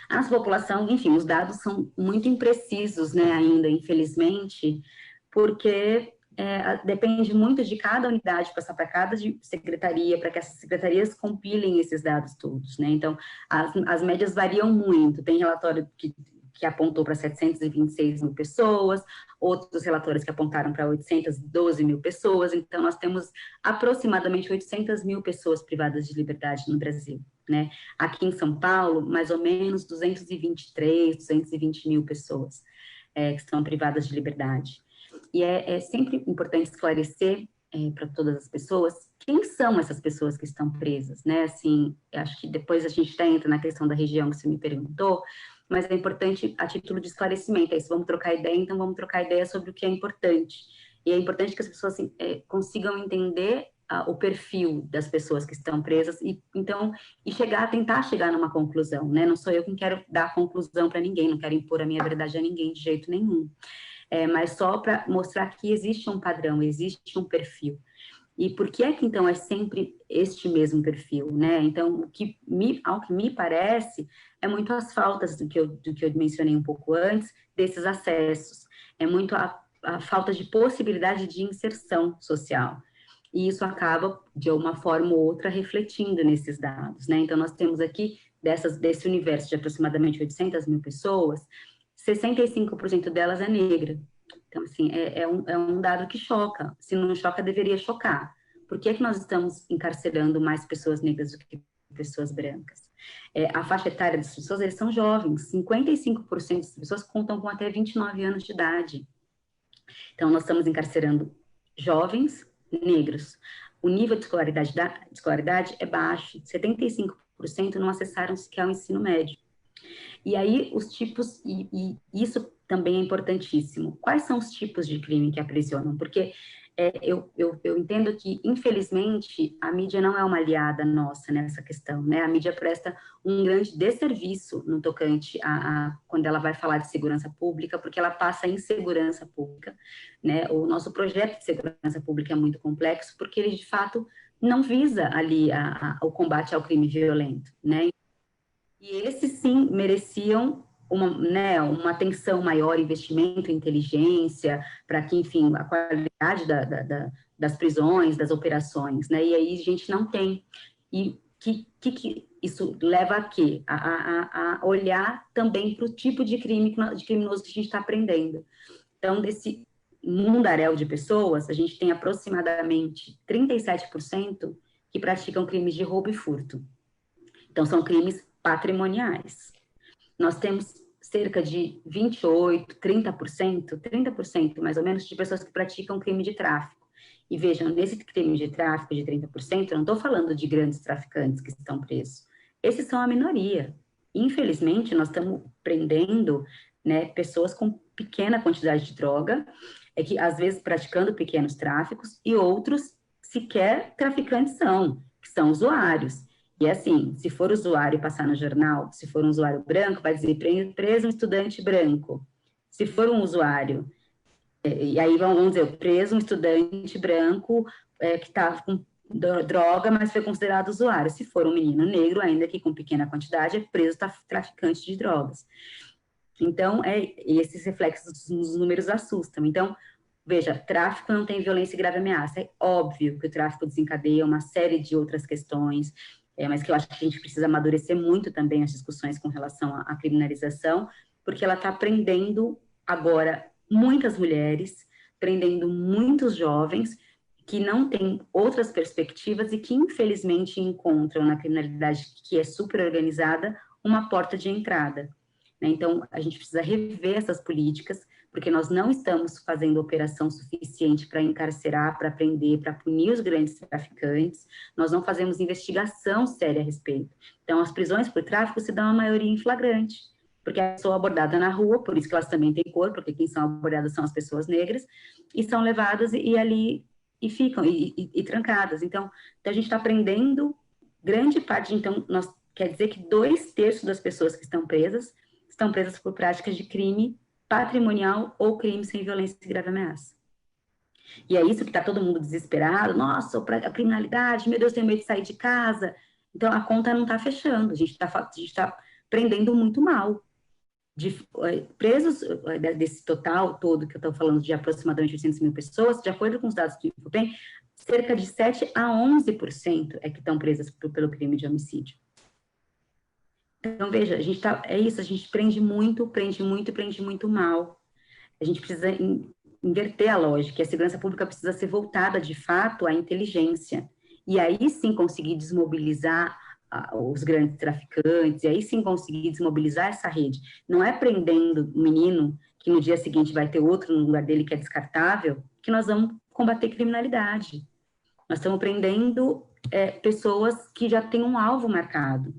A nossa população, enfim, os dados são muito imprecisos, né, ainda, infelizmente, porque depende muito de cada unidade, passar para cada secretaria, para que essas secretarias compilem esses dados todos, né? Então, as médias variam muito. Tem relatório que apontou para 726 mil pessoas, outros relatórios que apontaram para 812 mil pessoas. Então, nós temos aproximadamente 800 mil pessoas privadas de liberdade no Brasil, né? Aqui em São Paulo, mais ou menos 220 mil pessoas que estão privadas de liberdade. E é sempre importante esclarecer para todas as pessoas quem são essas pessoas que estão presas, né? Assim, acho que depois a gente entra na questão da região que você me perguntou, mas é importante a título de esclarecimento. Se vamos trocar ideia, então vamos trocar ideia sobre o que é importante. E é importante que as pessoas assim, consigam entender o perfil das pessoas que estão presas e tentar chegar numa conclusão, né? Não sou eu quem quero dar a conclusão para ninguém, não quero impor a minha verdade a ninguém de jeito nenhum. Mas só para mostrar que existe um padrão, existe um perfil. E por que que, então, é sempre este mesmo perfil, né? Então, ao que me parece, é muito as faltas do que eu mencionei um pouco antes, desses acessos. É muito a falta de possibilidade de inserção social. E isso acaba, de uma forma ou outra, refletindo nesses dados, né? Então, nós temos aqui, desse universo de aproximadamente 800 mil pessoas, 65% delas é negra. Então, assim, é um dado que choca. Se não choca, deveria chocar. Por que que nós estamos encarcerando mais pessoas negras do que pessoas brancas? A faixa etária das pessoas, eles são jovens. 55% das pessoas contam com até 29 anos de idade. Então, nós estamos encarcerando jovens negros. O nível de escolaridade é baixo. 75% não acessaram sequer o ensino médio. E aí, os tipos, e isso também é importantíssimo. Quais são os tipos de crime que aprisionam? Porque eu entendo que, infelizmente, a mídia não é uma aliada nossa nessa questão, né? A mídia presta um grande desserviço no tocante quando ela vai falar de segurança pública, porque ela passa insegurança pública, né? O nosso projeto de segurança pública é muito complexo, porque ele, de fato, não visa ali o combate ao crime violento, né? E esses, sim, mereciam uma atenção maior, investimento em inteligência, para que, enfim, a qualidade das prisões, das operações, né? E aí a gente não tem. E que isso leva a quê? A olhar também para o tipo de criminoso que a gente está aprendendo. Então, desse mundaréu de pessoas, a gente tem aproximadamente 37% que praticam crimes de roubo e furto. Então, são crimes patrimoniais. Nós temos cerca de 28%, 30% mais ou menos, de pessoas que praticam crime de tráfico. E vejam, nesse crime de tráfico de 30%, eu não estou falando de grandes traficantes que estão presos. Esses são a minoria. Infelizmente, nós estamos prendendo, né, pessoas com pequena quantidade de droga, que às vezes praticando pequenos tráficos, e outros sequer traficantes que são usuários. E assim, se for usuário e passar no jornal, se for um usuário branco, vai dizer preso um estudante branco. Se for um usuário, e aí vamos dizer, preso um estudante branco que está com droga, mas foi considerado usuário. Se for um menino negro, ainda que com pequena quantidade, é preso traficante de drogas. Então, esses reflexos nos números assustam. Então, veja, tráfico não tem violência e grave ameaça. É óbvio que o tráfico desencadeia uma série de outras questões, mas que eu acho que a gente precisa amadurecer muito também as discussões com relação à criminalização, porque ela está prendendo agora muitas mulheres, prendendo muitos jovens que não têm outras perspectivas e que, infelizmente, encontram na criminalidade que é super organizada uma porta de entrada. Então, a gente precisa rever essas políticas, porque nós não estamos fazendo operação suficiente para encarcerar, para prender, para punir os grandes traficantes, nós não fazemos investigação séria a respeito. Então, as prisões por tráfico se dão a maioria em flagrante, porque a pessoa é abordada na rua, por isso que elas também têm cor, porque quem são abordadas são as pessoas negras, e são levadas e ali e ficam, e trancadas. Então, a gente está prendendo grande parte, então, quer dizer que 2/3 das pessoas que estão presas por práticas de crime patrimonial ou crime sem violência e grave ameaça. E é isso que está todo mundo desesperado. Nossa, a criminalidade, meu Deus, tenho medo de sair de casa. Então, a conta não está fechando. A gente está prendendo muito mal. presos, desse total todo que eu estou falando, de aproximadamente 800 mil pessoas, de acordo com os dados do INFOBEM, cerca de 7 a 11% é que estão presas pelo crime de homicídio. Então, veja, a gente é isso, a gente prende muito mal. A gente precisa inverter a lógica, e a segurança pública precisa ser voltada, de fato, à inteligência. E aí sim conseguir desmobilizar os grandes traficantes, e aí sim conseguir desmobilizar essa rede. Não é prendendo um menino que no dia seguinte vai ter outro no lugar dele que é descartável, que nós vamos combater criminalidade. Nós estamos prendendo pessoas que já têm um alvo marcado.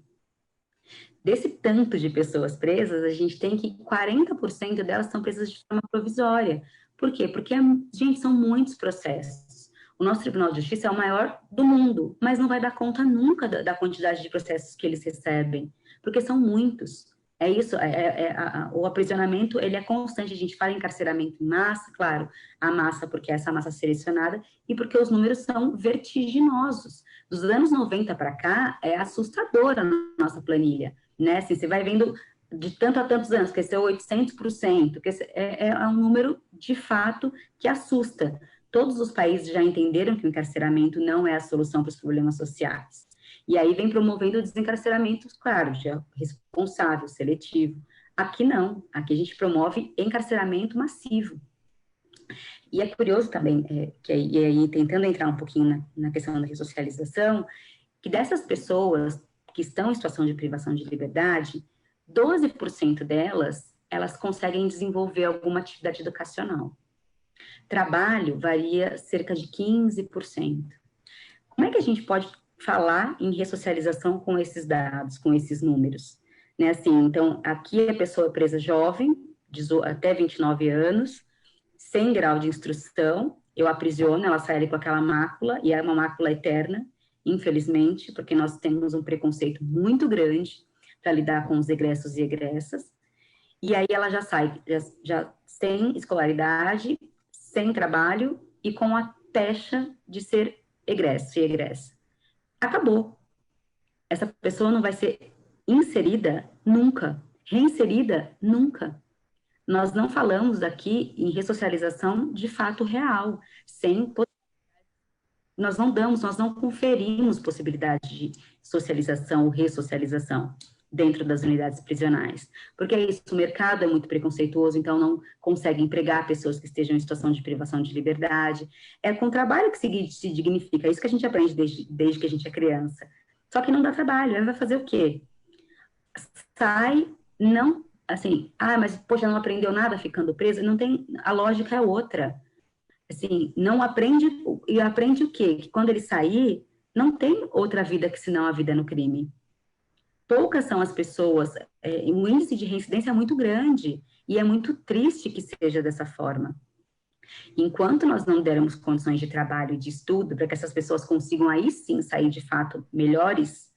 Desse tanto de pessoas presas, a gente tem que 40% delas são presas de forma provisória. Por quê? Porque, gente, são muitos processos. O nosso Tribunal de Justiça é o maior do mundo, mas não vai dar conta nunca da quantidade de processos que eles recebem, porque são muitos. É isso, o aprisionamento, ele é constante. A gente fala em encarceramento em massa, claro, a massa porque é essa massa selecionada, e porque os números são vertiginosos. Dos anos 90 para cá, é assustadora a nossa planilha, né? Assim, você vai vendo de tanto a tantos anos, cresceu 800%, que é um número, de fato, que assusta. Todos os países já entenderam que o encarceramento não é a solução para os problemas sociais. E aí vem promovendo o desencarceramento, claro, já responsável, seletivo. Aqui não, aqui a gente promove encarceramento massivo. E é curioso também, e aí tentando entrar um pouquinho na questão da ressocialização, que dessas pessoas que estão em situação de privação de liberdade, 12% delas, elas conseguem desenvolver alguma atividade educacional. Trabalho varia cerca de 15%. Como é que a gente pode falar em ressocialização com esses dados, com esses números? Né, assim, então, aqui a pessoa é presa jovem, até 29 anos, sem grau de instrução, eu aprisiono, ela sai ali com aquela mácula, e é uma mácula eterna, infelizmente, porque nós temos um preconceito muito grande para lidar com os egressos e egressas, e aí ela já sai, já sem escolaridade, sem trabalho, e com a pecha de ser egresso e egressa. Acabou. Essa pessoa não vai ser inserida nunca, reinserida nunca. Nós não falamos aqui em ressocialização de fato real, nós não conferimos possibilidade de socialização ou ressocialização dentro das unidades prisionais, porque é isso, o mercado é muito preconceituoso, então não consegue empregar pessoas que estejam em situação de privação de liberdade, é com o trabalho que se dignifica, é isso que a gente aprende desde que a gente é criança, só que não dá trabalho, aí vai fazer o quê? Sai, não, assim, mas poxa, não aprendeu nada ficando preso, não tem, a lógica é outra, assim, não aprende, e aprende o quê? Que quando ele sair, não tem outra vida que senão a vida no crime. Poucas são as pessoas, o índice de reincidência é muito grande, e é muito triste que seja dessa forma. Enquanto nós não dermos condições de trabalho e de estudo para que essas pessoas consigam aí sim sair de fato melhores,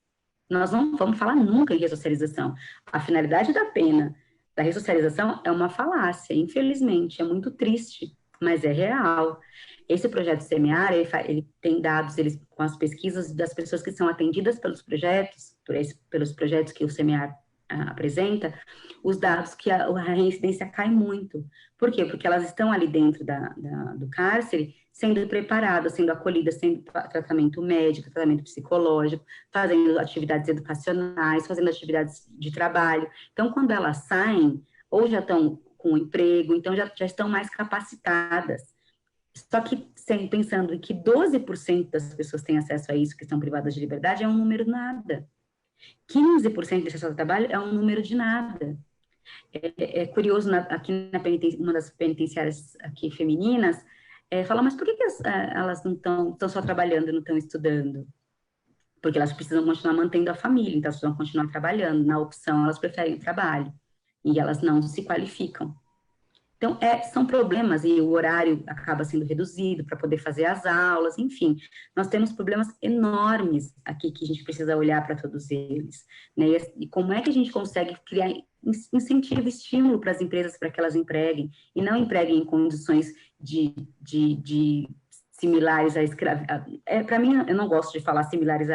nós não vamos falar nunca em ressocialização. A finalidade da pena, da ressocialização, é uma falácia, infelizmente, é muito triste, mas é real. Esse projeto Semear, ele tem dados, com as pesquisas das pessoas que são atendidas pelos projetos, pelos projetos que o Semear apresenta, os dados que a reincidência cai muito. Por quê? Porque elas estão ali dentro do cárcere, sendo preparadas, sendo acolhidas, tendo tratamento médico, tratamento psicológico, fazendo atividades educacionais, fazendo atividades de trabalho. Então, quando elas saem, ou já estão com emprego, então já estão mais capacitadas. Só que, pensando que 12% das pessoas têm acesso a isso, que estão privadas de liberdade, é um número nada. 15% de acesso ao trabalho é um número de nada. É curioso, aqui uma das penitenciárias aqui femininas, fala, mas por que elas não estão só trabalhando e não estão estudando? Porque elas precisam continuar mantendo a família, então elas precisam continuar trabalhando. Na opção, elas preferem o trabalho. E elas não se qualificam. Então, são problemas, e o horário acaba sendo reduzido para poder fazer as aulas, enfim, nós temos problemas enormes aqui que a gente precisa olhar para todos eles, né? E como é que a gente consegue criar incentivo, estímulo para as empresas para que elas empreguem, e não empreguem em condições de similares à escravidão. Para mim, eu não gosto de falar similares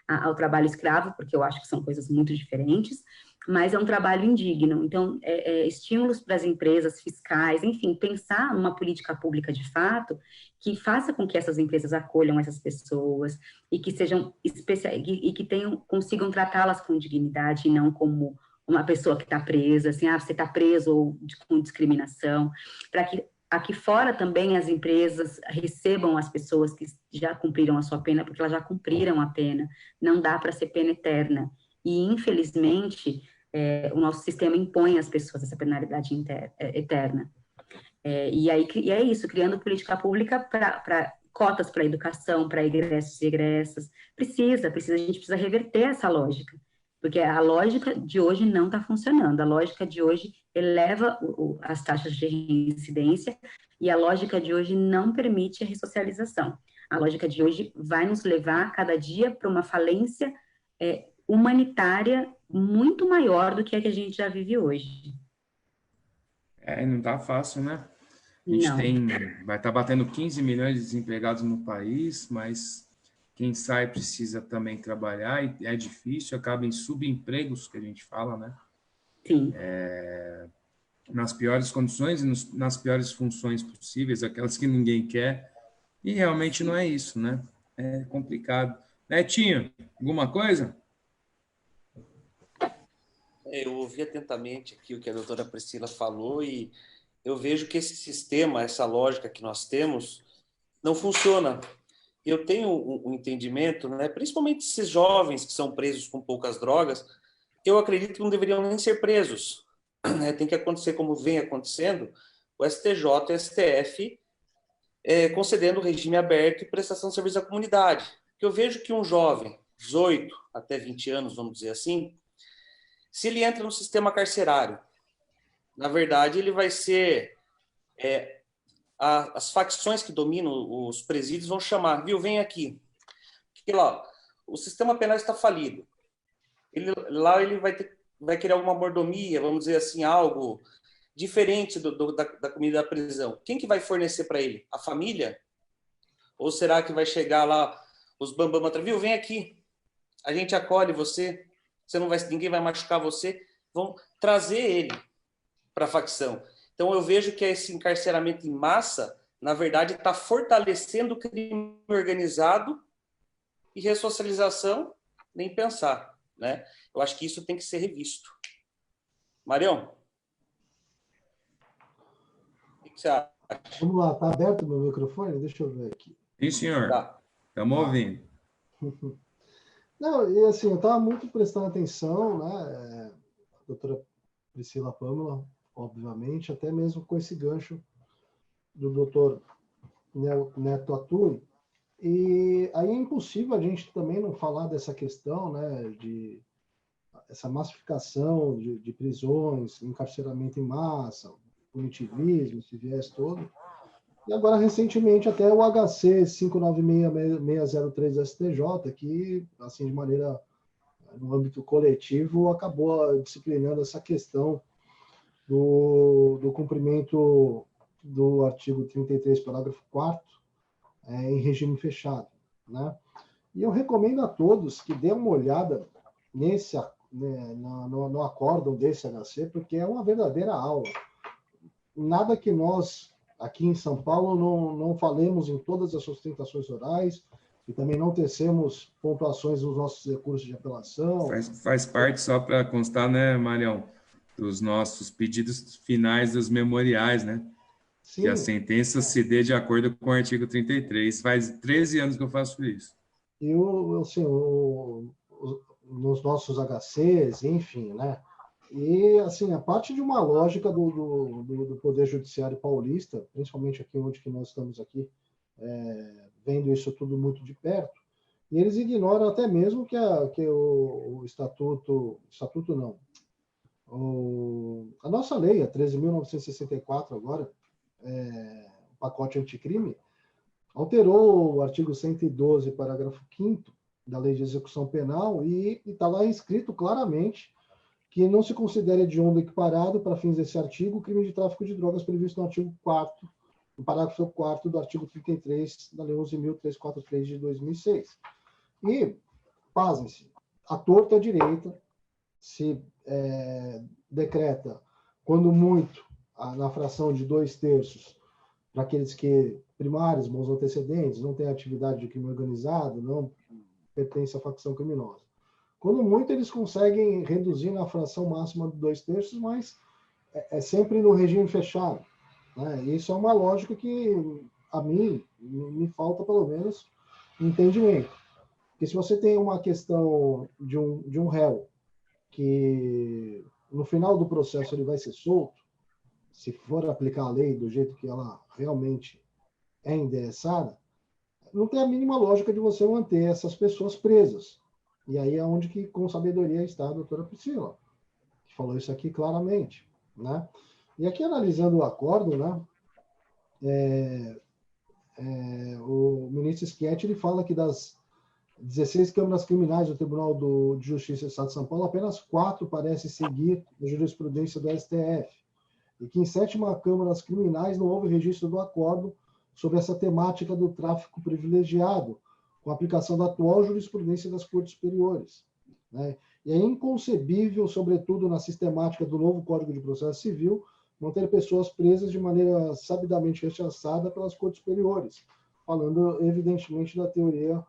ao trabalho escravo, porque eu acho que são coisas muito diferentes, mas é um trabalho indigno. Então, estímulos para as empresas fiscais, enfim, pensar numa política pública de fato que faça com que essas empresas acolham essas pessoas e que sejam e que consigam tratá-las com dignidade e não como uma pessoa que está presa, assim, você está preso ou com discriminação, para que aqui fora também as empresas recebam as pessoas que já cumpriram a sua pena, porque elas já cumpriram a pena, não dá para ser pena eterna. E, infelizmente, o nosso sistema impõe às pessoas essa penalidade eterna. E é isso, criando política pública para cotas para educação, para egressos e egressas. A gente precisa reverter essa lógica, porque a lógica de hoje não está funcionando. A lógica de hoje eleva as taxas de reincidência e a lógica de hoje não permite a ressocialização. A lógica de hoje vai nos levar cada dia para uma falência humanitária muito maior do que a gente já vive hoje. Não tá fácil, né? A gente vai estar batendo 15 milhões de desempregados no país, mas quem sai precisa também trabalhar e é difícil, acaba em subempregos, que a gente fala, né? Sim. Nas piores condições e nas piores funções possíveis, aquelas que ninguém quer, e realmente não é isso, né? É complicado. Netinho, alguma coisa? Eu ouvi atentamente aqui o que a doutora Priscila falou e eu vejo que esse sistema, essa lógica que nós temos, não funciona. Eu tenho um entendimento, né, principalmente esses jovens que são presos com poucas drogas, eu acredito que não deveriam nem ser presos. Tem que acontecer como vem acontecendo, o STJ e o STF concedendo regime aberto e prestação de serviço à comunidade. Porque eu vejo que um jovem, 18 até 20 anos, vamos dizer assim, se ele entra no sistema carcerário, na verdade, ele vai ser... as facções que dominam os presídios vão chamar, viu, vem aqui. Porque lá, o sistema penal está falido. Lá ele vai querer alguma mordomia, vamos dizer assim, algo diferente da comida da prisão. Quem que vai fornecer para ele? A família? Ou será que vai chegar lá os bambam atrás, viu, vem aqui, a gente acolhe você, ninguém vai machucar você, vão trazer ele para a facção. Então, eu vejo que esse encarceramento em massa, na verdade, está fortalecendo o crime organizado e ressocialização, nem pensar, né? Eu acho que isso tem que ser revisto. Marião? O que você acha? Vamos lá, está aberto o meu microfone? Deixa eu ver aqui. Sim, senhor. Tá. Estamos ouvindo. Não, e assim, eu estava muito prestando atenção, né? A doutora Priscila Pâmela, obviamente, até mesmo com esse gancho do doutor Neto Aturi. E aí é impossível a gente também não falar dessa questão, né, de essa massificação de prisões, encarceramento em massa, punitivismo, esse viés todo. E agora, recentemente, até o HC 596603 STJ, que, assim, de maneira, no âmbito coletivo, acabou disciplinando essa questão do cumprimento do artigo 33, parágrafo 4º, em regime fechado, né? E eu recomendo a todos que dêem uma olhada no acórdão desse HC, porque é uma verdadeira aula. Nada que nós, aqui em São Paulo, não falemos em todas as sustentações orais e também não tecemos pontuações nos nossos recursos de apelação. Faz parte, só para constar, né, Marião, dos nossos pedidos finais dos memoriais, né? Sim. Que a sentença se dê de acordo com o artigo 33. Faz 13 anos que eu faço isso. E assim, nos nossos HCs, enfim, né? E, assim, a parte de uma lógica do Poder Judiciário paulista, principalmente aqui onde que nós estamos aqui, vendo isso tudo muito de perto, e eles ignoram até mesmo que o estatuto não, a nossa lei, a 13.964 agora, o pacote anticrime, alterou o artigo 112, parágrafo 5º da Lei de Execução Penal e está lá escrito claramente que não se considera hediondo equiparado para fins desse artigo o crime de tráfico de drogas previsto no artigo 4º, no parágrafo 4º do artigo 33 da Lei 11.343 de 2006. E, pasmem-se, a torta direita, se decreta, quando muito, na fração de 2/3, para aqueles que primários, bons antecedentes, não têm atividade de crime organizado, não pertencem à facção criminosa. Quando muito, eles conseguem reduzir na fração máxima de 2/3, mas é sempre no regime fechado, né? Isso é uma lógica que, a mim, me falta, pelo menos, entendimento. Porque se você tem uma questão de um réu que, no final do processo, ele vai ser solto, se for aplicar a lei do jeito que ela realmente é endereçada, não tem a mínima lógica de você manter essas pessoas presas. E aí é onde que, com sabedoria, está a doutora Priscila, que falou isso aqui claramente, né? E aqui, analisando o acordo, né, o ministro Schietti, ele fala que das 16 câmaras criminais do Tribunal de Justiça do Estado de São Paulo, apenas 4 parecem seguir a jurisprudência do STF, e que em 7ª Câmaras Criminais não houve registro do acordo sobre essa temática do tráfico privilegiado, com a aplicação da atual jurisprudência das Cortes Superiores, né? E é inconcebível, sobretudo na sistemática do novo Código de Processo Civil, manter pessoas presas de maneira sabidamente rechaçada pelas Cortes Superiores, falando, evidentemente, da teoria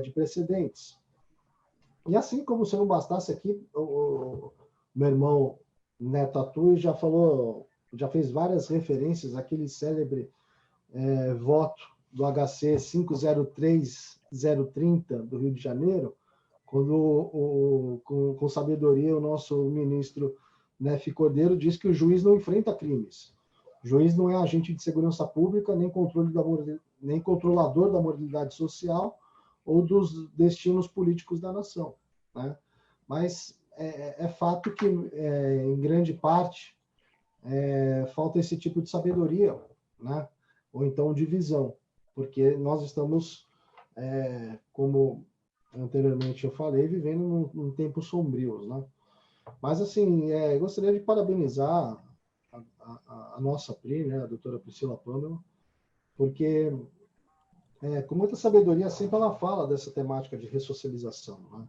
de precedentes. E assim como se não bastasse aqui, o meu irmão Neto Atui já falou, já fez várias referências àquele célebre voto do HC 503030 do Rio de Janeiro, quando, com sabedoria, o nosso ministro Nefi Cordeiro diz que o juiz não enfrenta crimes. O juiz não é agente de segurança pública, nem controlador da moralidade social ou dos destinos políticos da nação, né? Mas é fato que, em grande parte, falta esse tipo de sabedoria, né? Ou então de visão, porque nós estamos, como anteriormente eu falei, vivendo num tempos sombrios, né? Mas, assim, gostaria de parabenizar a nossa PRI, né, a doutora Priscila Pâmela, porque, com muita sabedoria, sempre ela fala dessa temática de ressocialização, né?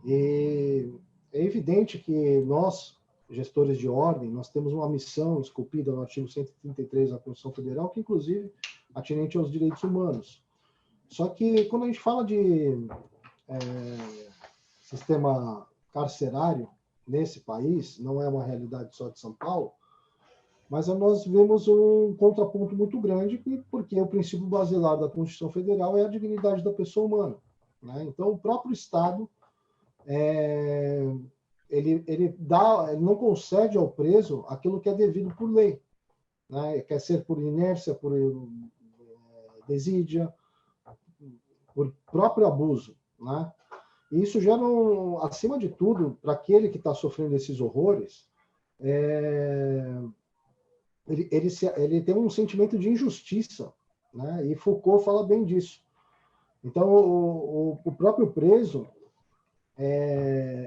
E é evidente que nós, gestores de ordem, nós temos uma missão esculpida no artigo 133 da Constituição Federal, que, inclusive, atinente aos direitos humanos. Só que, quando a gente fala de sistema carcerário nesse país, não é uma realidade só de São Paulo, mas nós vemos um contraponto muito grande, porque o princípio basilar da Constituição Federal é a dignidade da pessoa humana, né? Então, o próprio Estado ele não concede ao preso aquilo que é devido por lei, né? Quer ser por inércia, por desídia, por próprio abuso, né? E isso gera, acima de tudo, para aquele que está sofrendo esses horrores, ele tem um sentimento de injustiça, né? E Foucault fala bem disso. Então, o próprio preso,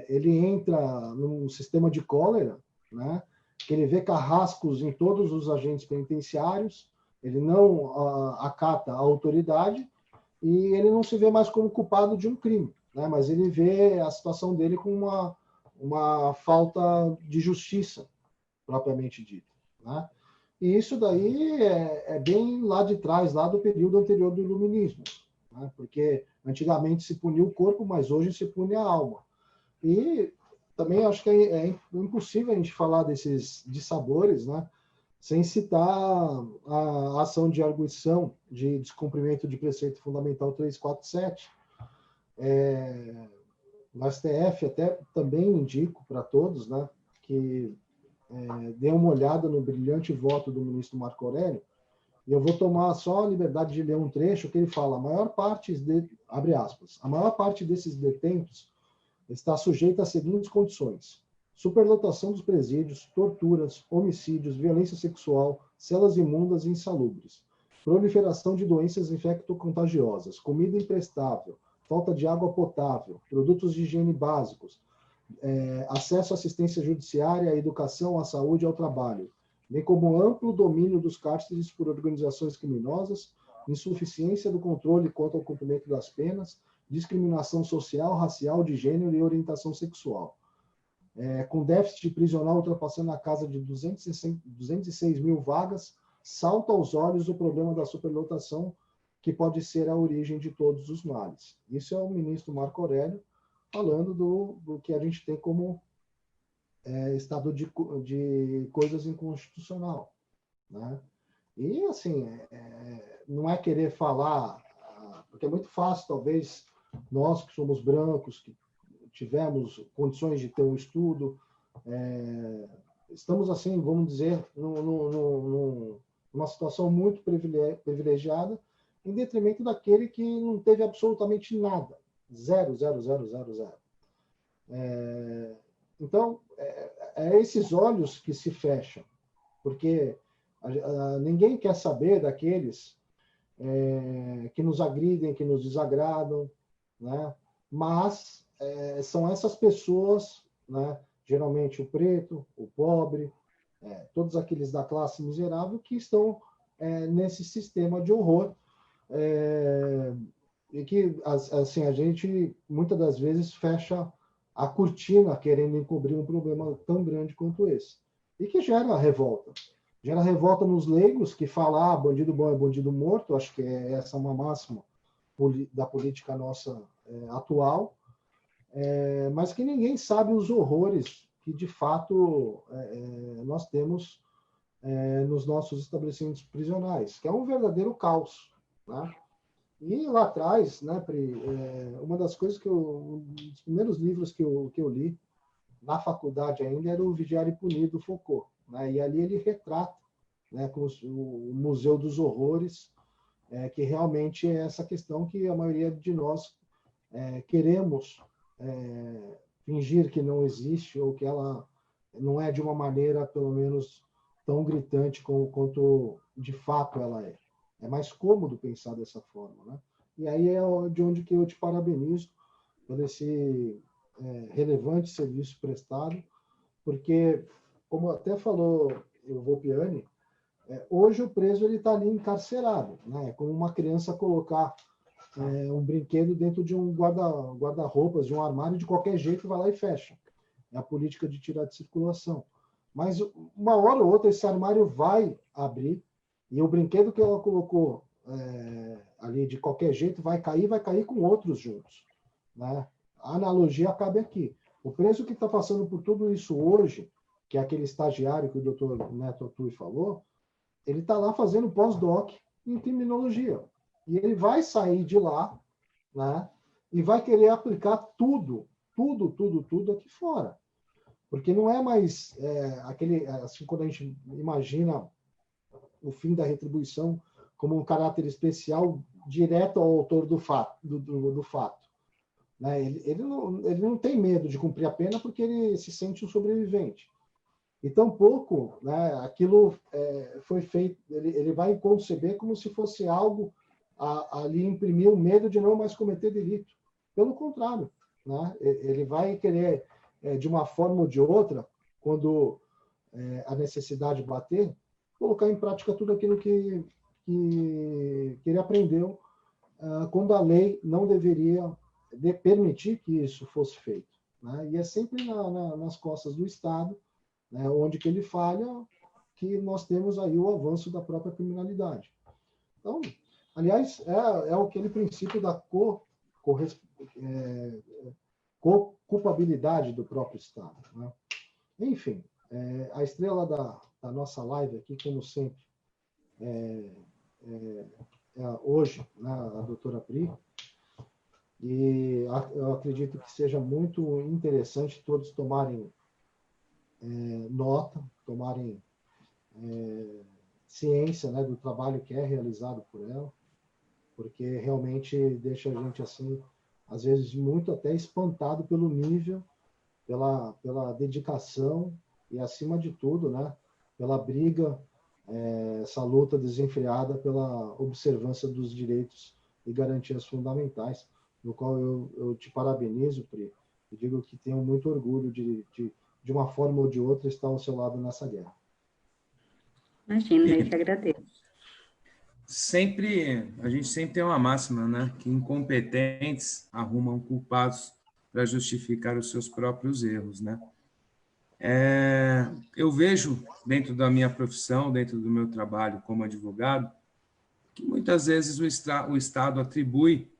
ele entra num sistema de cólera, né? Que ele vê carrascos em todos os agentes penitenciários, ele não acata a autoridade e ele não se vê mais como culpado de um crime, né? Mas ele vê a situação dele com uma falta de justiça, propriamente dita, né? E isso daí é bem lá de trás, lá do período anterior do Iluminismo, né? Porque antigamente se punia o corpo, mas hoje se pune a alma. E também acho que é impossível a gente falar desses dissabores, né, sem citar a ação de arguição de descumprimento de preceito fundamental 347. No STF, até também indico para todos, né, que dê uma olhada no brilhante voto do ministro Marco Aurélio, e eu vou tomar só a liberdade de ler um trecho que ele fala: abre aspas, a maior parte desses detentos está sujeita às seguintes condições: superlotação dos presídios, torturas, homicídios, violência sexual, celas imundas e insalubres, proliferação de doenças infecto-contagiosas, comida imprestável, falta de água potável, produtos de higiene básicos, acesso à assistência judiciária, à educação, à saúde e ao trabalho, bem como amplo domínio dos cárceres por organizações criminosas, insuficiência do controle quanto ao cumprimento das penas, discriminação social, racial, de gênero e orientação sexual. com déficit prisional ultrapassando a casa de 206 mil vagas, salta aos olhos o problema da superlotação, que pode ser a origem de todos os males. Isso é o ministro Marco Aurélio falando do que a gente tem como estado de coisas inconstitucional, né? E, assim, não é querer falar, porque é muito fácil, talvez, nós que somos brancos, que tivemos condições de ter um estudo, estamos, assim, vamos dizer, numa situação muito privilegiada, em detrimento daquele que não teve absolutamente nada. Zero, zero, zero, zero, zero. Então, esses olhos que se fecham, porque ninguém quer saber daqueles que nos agridem, que nos desagradam, né? Mas são essas pessoas, né? Geralmente o preto, o pobre, todos aqueles da classe miserável que estão nesse sistema de horror, e que, assim, a gente muitas das vezes fecha a cortina querendo encobrir um problema tão grande quanto esse, e que gera revolta. Gera revolta nos leigos, que falam, bandido bom é bandido morto. Acho que essa é uma máxima da política nossa atual, mas que ninguém sabe os horrores que, de fato, nós temos nos nossos estabelecimentos prisionais, que é um verdadeiro caos, né? E lá atrás, né, Pri, uma das coisas um dos primeiros livros que eu li na faculdade ainda era o Vigiar e Punir, do Foucault, né? E ali ele retrata, né, com o Museu dos Horrores, que realmente é essa questão que a maioria de nós queremos fingir que não existe, ou que ela não é de uma maneira, pelo menos, tão gritante quanto de fato ela é. É mais cômodo pensar dessa forma, né? E aí é de onde que eu te parabenizo por esse relevante serviço prestado, porque, como até falou o Volpiani, hoje o preso está ali encarcerado, né? É como uma criança colocar um brinquedo dentro de um guarda-roupas, de um armário, de qualquer jeito vai lá e fecha. É a política de tirar de circulação. Mas uma hora ou outra esse armário vai abrir, e o brinquedo que ela colocou ali de qualquer jeito vai cair com outros juntos, né? A analogia cabe aqui. O preso que está passando por tudo isso hoje, que é aquele estagiário que o doutor Neto Atui falou, ele está lá fazendo pós-doc em criminologia. E ele vai sair de lá, né? E vai querer aplicar tudo aqui fora. Porque não é mais aquele, assim, quando a gente imagina o fim da retribuição como um caráter especial direto ao autor do fato. Né? Ele não tem medo de cumprir a pena porque ele se sente um sobrevivente. E tampouco, né, aquilo foi feito, ele vai conceber como se fosse algo ali imprimir o medo de não mais cometer delito. Pelo contrário, né? Ele vai querer, de uma forma ou de outra, quando a necessidade bater, colocar em prática tudo aquilo que ele aprendeu quando a lei não deveria permitir que isso fosse feito, né? E é sempre nas costas do Estado, né, onde que ele falha, que nós temos aí o avanço da própria criminalidade. Então, aliás, é aquele princípio da culpabilidade do próprio Estado, né? Enfim, a estrela da nossa live aqui, como sempre, hoje, né, a doutora Pri, e eu acredito que seja muito interessante todos tomarem nota, tomarem ciência, né, do trabalho que é realizado por ela, porque realmente deixa a gente, assim, às vezes muito até espantado pelo nível, pela dedicação e, acima de tudo, né, pela briga, essa luta desenfreada pela observância dos direitos e garantias fundamentais, no qual eu te parabenizo, Pri, e digo que tenho muito orgulho de uma forma ou de outra, estar ao seu lado nessa guerra. Imagina, eu que agradeço. A gente sempre tem uma máxima, né? Que incompetentes arrumam culpados para justificar os seus próprios erros, né? Eu vejo, dentro da minha profissão, dentro do meu trabalho como advogado, que muitas vezes o Estado atribui,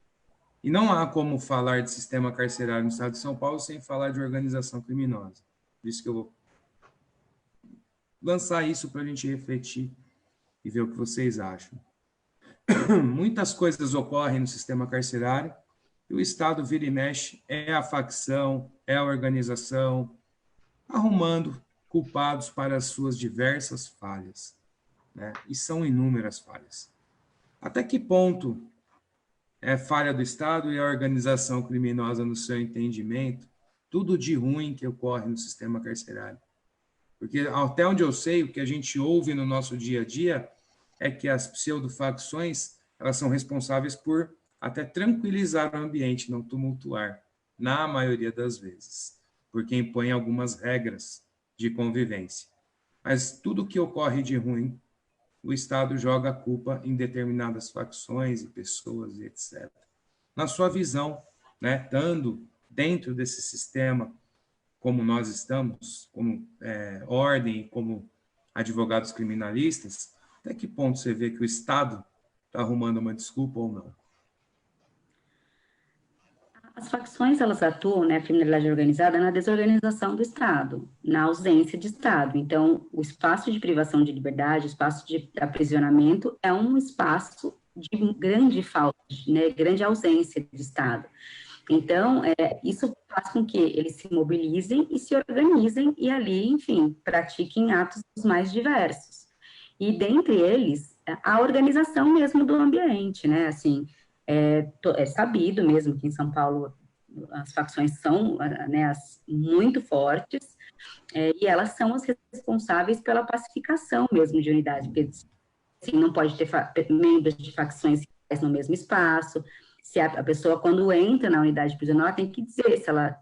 e não há como falar de sistema carcerário no Estado de São Paulo sem falar de organização criminosa. Por isso que eu vou lançar isso para a gente refletir e ver o que vocês acham. Muitas coisas ocorrem no sistema carcerário e o Estado vira e mexe, é a facção, é a organização, arrumando culpados para as suas diversas falhas, né? E são inúmeras falhas. Até que ponto é falha do Estado e a organização criminosa no seu entendimento, tudo de ruim que ocorre no sistema carcerário? Porque até onde eu sei, o que a gente ouve no nosso dia a dia é que as pseudofacções, elas são responsáveis por até tranquilizar o ambiente, não tumultuar, na maioria das vezes, porque impõem algumas regras de convivência. Mas tudo que ocorre de ruim, o Estado joga a culpa em determinadas facções e pessoas e etc. Na sua visão, né, estando dentro desse sistema, como nós estamos, como ordem, como advogados criminalistas, até que ponto você vê que o Estado está arrumando uma desculpa ou não? As facções, elas atuam, né, a criminalidade organizada, na desorganização do Estado, na ausência de Estado. Então, o espaço de privação de liberdade, o espaço de aprisionamento é um espaço de grande falta, né, grande ausência de Estado. Então, isso faz com que eles se mobilizem e se organizem e ali, enfim, pratiquem atos mais diversos. E, dentre eles, a organização mesmo do ambiente, né, assim, é sabido mesmo que em São Paulo as facções são, né, muito fortes, e elas são as responsáveis pela pacificação mesmo de unidade, porque assim, não pode ter membros de facções no mesmo espaço. Se a pessoa, quando entra na unidade prisional, ela tem que dizer se ela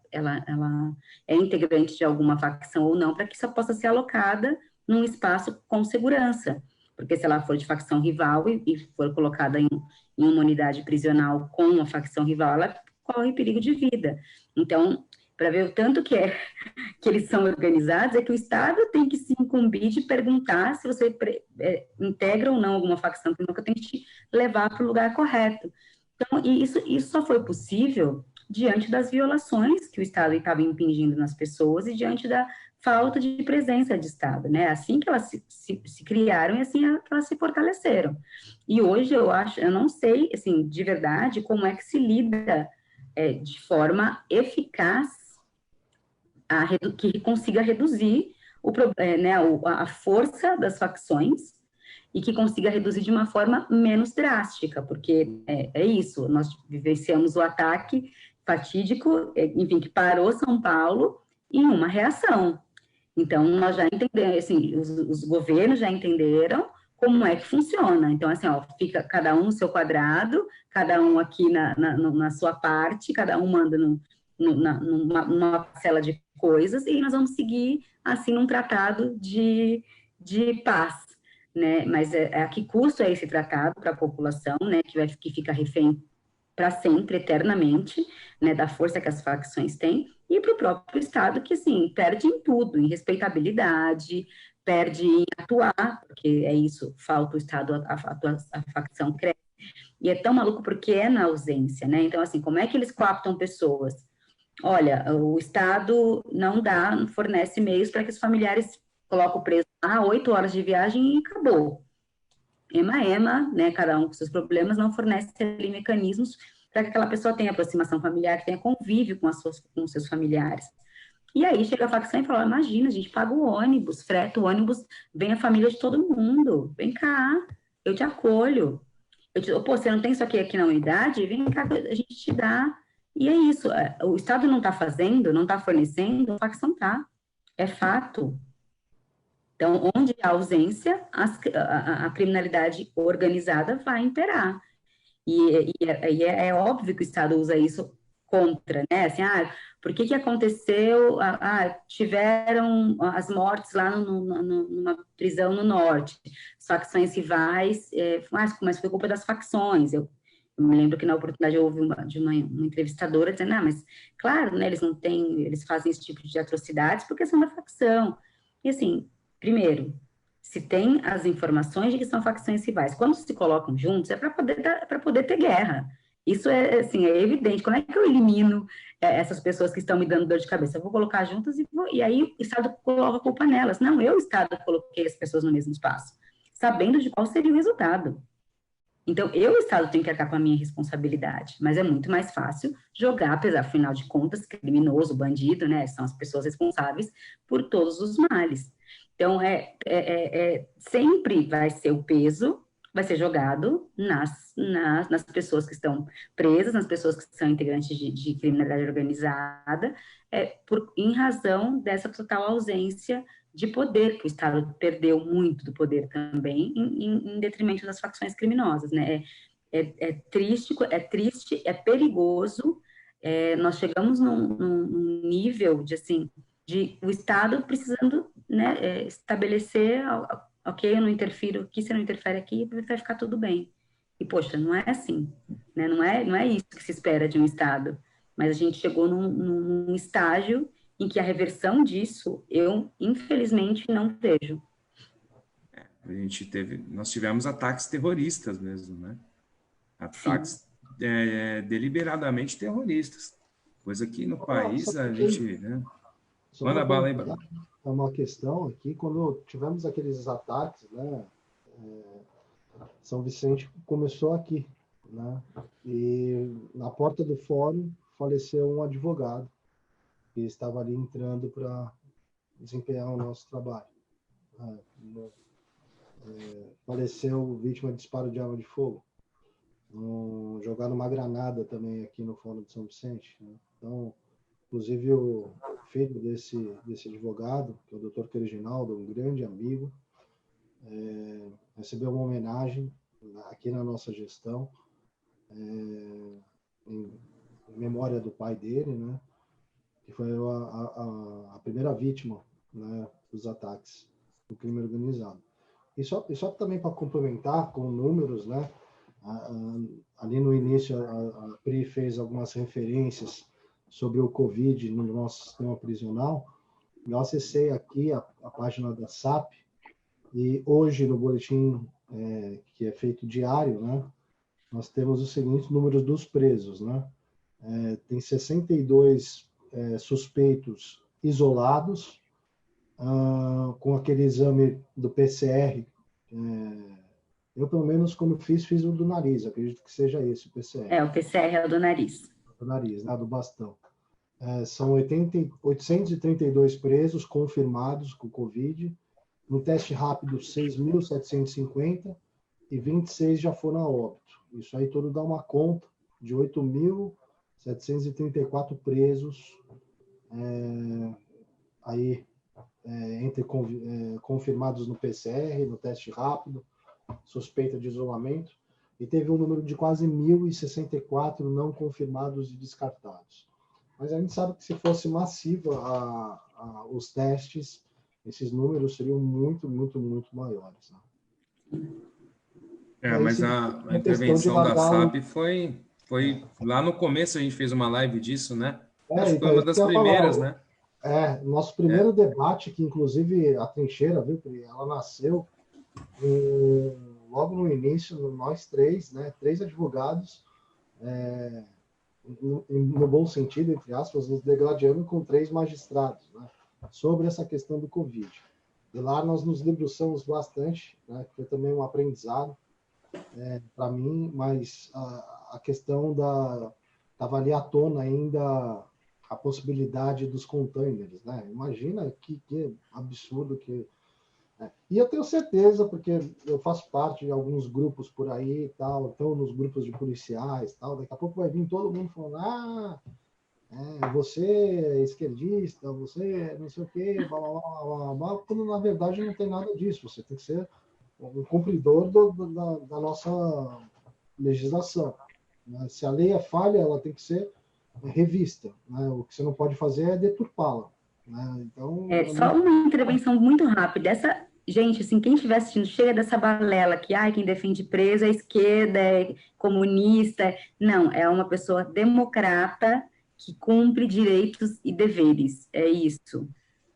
é integrante de alguma facção ou não, para que isso possa ser alocada num espaço com segurança. Porque se ela for de facção rival e for colocada em uma unidade prisional com uma facção rival, ela corre perigo de vida. Então, para ver o tanto que eles são organizados, é que o Estado tem que se incumbir de perguntar se você integra ou não alguma facção, que nunca tem que te levar para o lugar correto. Então, e isso só foi possível diante das violações que o Estado estava impingindo nas pessoas e diante da falta de presença de Estado, né? Assim que elas se criaram e assim que elas se fortaleceram. E hoje eu não sei, assim, de verdade, como é que se lida de forma eficaz que consiga reduzir a força das facções e que consiga reduzir de uma forma menos drástica, porque é isso, nós vivenciamos o ataque fatídico, enfim, que parou São Paulo em uma reação. Então, nós já entendemos, assim, os governos já entenderam como é que funciona. Então, assim, fica cada um no seu quadrado, cada um aqui na sua parte, cada um manda numa parcela de coisas, e nós vamos seguir, assim, num tratado de paz, né? Mas a que custo é esse tratado para a população, né? Que fica refém para sempre, eternamente, né? Da força que as facções têm, e para o próprio Estado, que, assim, perde em tudo, em respeitabilidade, perde em atuar, porque é isso, falta o Estado, a facção cresce. E é tão maluco porque é na ausência, né? Então, assim, como é que eles coaptam pessoas? Olha, o Estado não fornece meios para que os familiares colocam o preso lá, 8 horas de viagem e acabou. Ema, né, cada um com seus problemas, não fornece ali mecanismos para que aquela pessoa tenha aproximação familiar, tenha convívio com os seus familiares. E aí chega a facção e fala, imagina, a gente paga o ônibus, freta o ônibus, vem a família de todo mundo, vem cá, eu te acolho. Pô, você não tem isso aqui na unidade? Vem cá, a gente te dá. E é isso, o Estado não está fazendo, não está fornecendo, a facção está. É fato. Então, onde há ausência, a criminalidade organizada vai imperar. E é óbvio que o Estado usa isso contra, né? Assim, por que aconteceu? Tiveram as mortes lá numa prisão no norte, as facções rivais, mas foi culpa das facções. Eu me lembro que na oportunidade eu ouvi uma entrevistadora dizendo, mas claro, né, eles fazem esse tipo de atrocidades porque são uma facção. E assim, primeiro, se tem as informações de que são facções rivais, quando se colocam juntos é para poder ter guerra. Isso assim, é evidente. Como é que eu elimino essas pessoas que estão me dando dor de cabeça? Eu vou colocar juntas e aí o Estado coloca a culpa nelas. Não, eu, Estado, coloquei as pessoas no mesmo espaço, sabendo de qual seria o resultado. Então, eu, Estado, tenho que arcar com a minha responsabilidade, mas é muito mais fácil jogar, apesar, afinal de contas, criminoso, bandido, né, são as pessoas responsáveis por todos os males. Então, sempre vai ser o peso, vai ser jogado nas pessoas que estão presas, nas pessoas que são integrantes de criminalidade organizada, em razão dessa total ausência de poder, que o Estado perdeu muito do poder também, em detrimento das facções criminosas, né? É triste, é perigoso. Nós chegamos num nível de o Estado precisando, né, estabelecer, ok, eu não interfiro aqui, você não interfere aqui, vai ficar tudo bem. E, poxa, não é assim, né? Não é isso que se espera de um Estado. Mas a gente chegou num estágio em que a reversão disso, eu, infelizmente, não vejo. Nós tivemos ataques terroristas mesmo, né? Ataques deliberadamente terroristas. Coisa que no país a gente... Né? Manda bala aí, Bruno. É uma questão aqui, quando tivemos aqueles ataques, né? São Vicente começou aqui, né? E na porta do fórum faleceu um advogado que estava ali entrando para desempenhar o nosso trabalho. Faleceu vítima de disparo de arma de fogo. Jogaram uma granada também aqui no Fórum de São Vicente. Né? Então, inclusive o filho desse advogado, que é o Dr. Reginaldo, um grande amigo, recebeu uma homenagem aqui na nossa gestão, em memória do pai dele, né? Que foi a primeira vítima, né, dos ataques do crime organizado. E só também para complementar com números, né, ali no início a Pri fez algumas referências sobre o Covid no nosso sistema prisional. Eu acessei aqui a página da SAP e hoje no boletim que é feito diário, né, nós temos os seguintes números dos presos, né? Tem 62 suspeitos isolados, com aquele exame do PCR. Eu, pelo menos, como fiz o do nariz, acredito que seja esse, o PCR. O PCR é o do nariz. Do nariz, né, do bastão. São 832 presos confirmados com Covid, no teste rápido 6.750 e 26 já foram a óbito. Isso aí tudo dá uma conta de 8.734 presos, entre confirmados no PCR, no teste rápido, suspeita de isolamento, e teve um número de quase 1.064 não confirmados e descartados. Mas a gente sabe que se fosse massiva os testes, esses números seriam muito, muito, muito maiores. Né? Mas a intervenção da SAP foi lá no começo, a gente fez uma live disso, né? Acho que foi uma das primeiras, né? Nosso primeiro debate, que inclusive a Trincheira, viu, ela nasceu logo no início, nós três, né? 3 advogados, no bom sentido, entre aspas, nos degladiando com 3 magistrados, né? Sobre essa questão do Covid. E lá nós nos debruçamos bastante, né? Foi também um aprendizado para mim, mas a questão estava ali à tona ainda a possibilidade dos containers, né? Imagina que absurdo que... E eu tenho certeza, porque eu faço parte de alguns grupos por aí e tal, então nos grupos de policiais tal, daqui a pouco vai vir todo mundo falando, você é esquerdista, você não sei o quê, blá, blá, blá, blá, blá, quando na verdade não tem nada disso, você tem que ser um cumpridor da nossa legislação. Né? Se a lei é falha, ela tem que ser revista. Né? O que você não pode fazer é deturpá-la. Né? Então, só uma intervenção muito rápida. gente, assim, quem estiver assistindo, chega dessa balela que, ai, quem defende preso é esquerda, é comunista. Não, é uma pessoa democrata que cumpre direitos e deveres. É isso.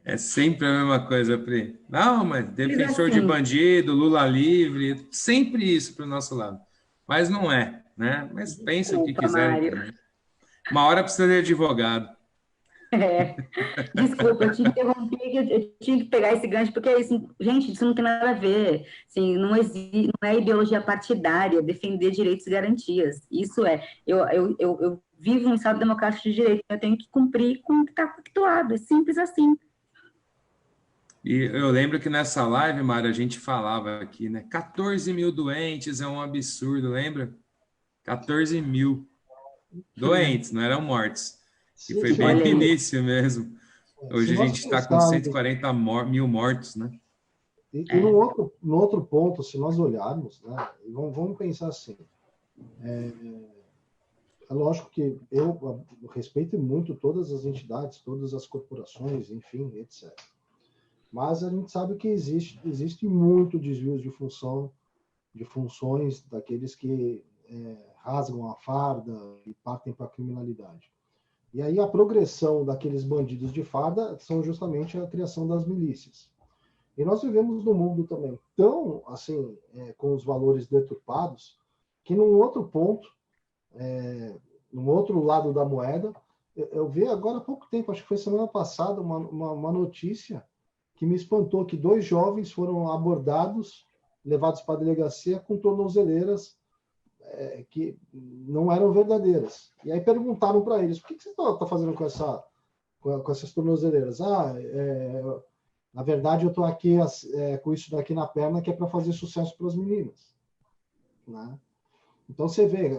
É sempre a mesma coisa, Pri. Não, mas Mas defensor de assim, bandido, Lula livre, sempre isso para o nosso lado. Mas não é, né? Mas pensa o que desculpa, quiserem Mário. também. Uma hora precisa de advogado. É, desculpa, eu te interrompi, que eu tinha que pegar esse gancho, porque é isso, gente, isso não tem nada a ver. Assim, não é ideologia partidária defender direitos e garantias. Isso é, eu vivo um Estado democrático de direito, eu tenho que cumprir com o que está pactuado, é simples assim. E eu lembro que nessa live, Mário, a gente falava aqui, né? 14 mil doentes é um absurdo, lembra? 14 mil doentes, não eram mortes. E foi bem Olha no aí, início mesmo. Se Hoje a nós gente está com pensarmos, 140 mil mortos, né? e é, no outro ponto, se nós olharmos, né, vamos pensar assim, é lógico que eu respeito muito todas as entidades, todas as corporações, enfim, etc. Mas a gente sabe que existe muito desvio de funções daqueles que rasgam a farda e partem para a criminalidade. E aí a progressão daqueles bandidos de farda são justamente a criação das milícias. E nós vivemos num mundo também tão, assim, com os valores deturpados, que num outro ponto, num outro lado da moeda, eu vi agora há pouco tempo, acho que foi semana passada, uma notícia que me espantou, que 2 jovens foram abordados, levados para a delegacia com tornozeleiras que não eram verdadeiras. E aí perguntaram para eles, por que você está fazendo com essas tornozeleiras? Na verdade, eu estou aqui com isso daqui na perna, que é para fazer sucesso para as meninas. Né? Então, você vê,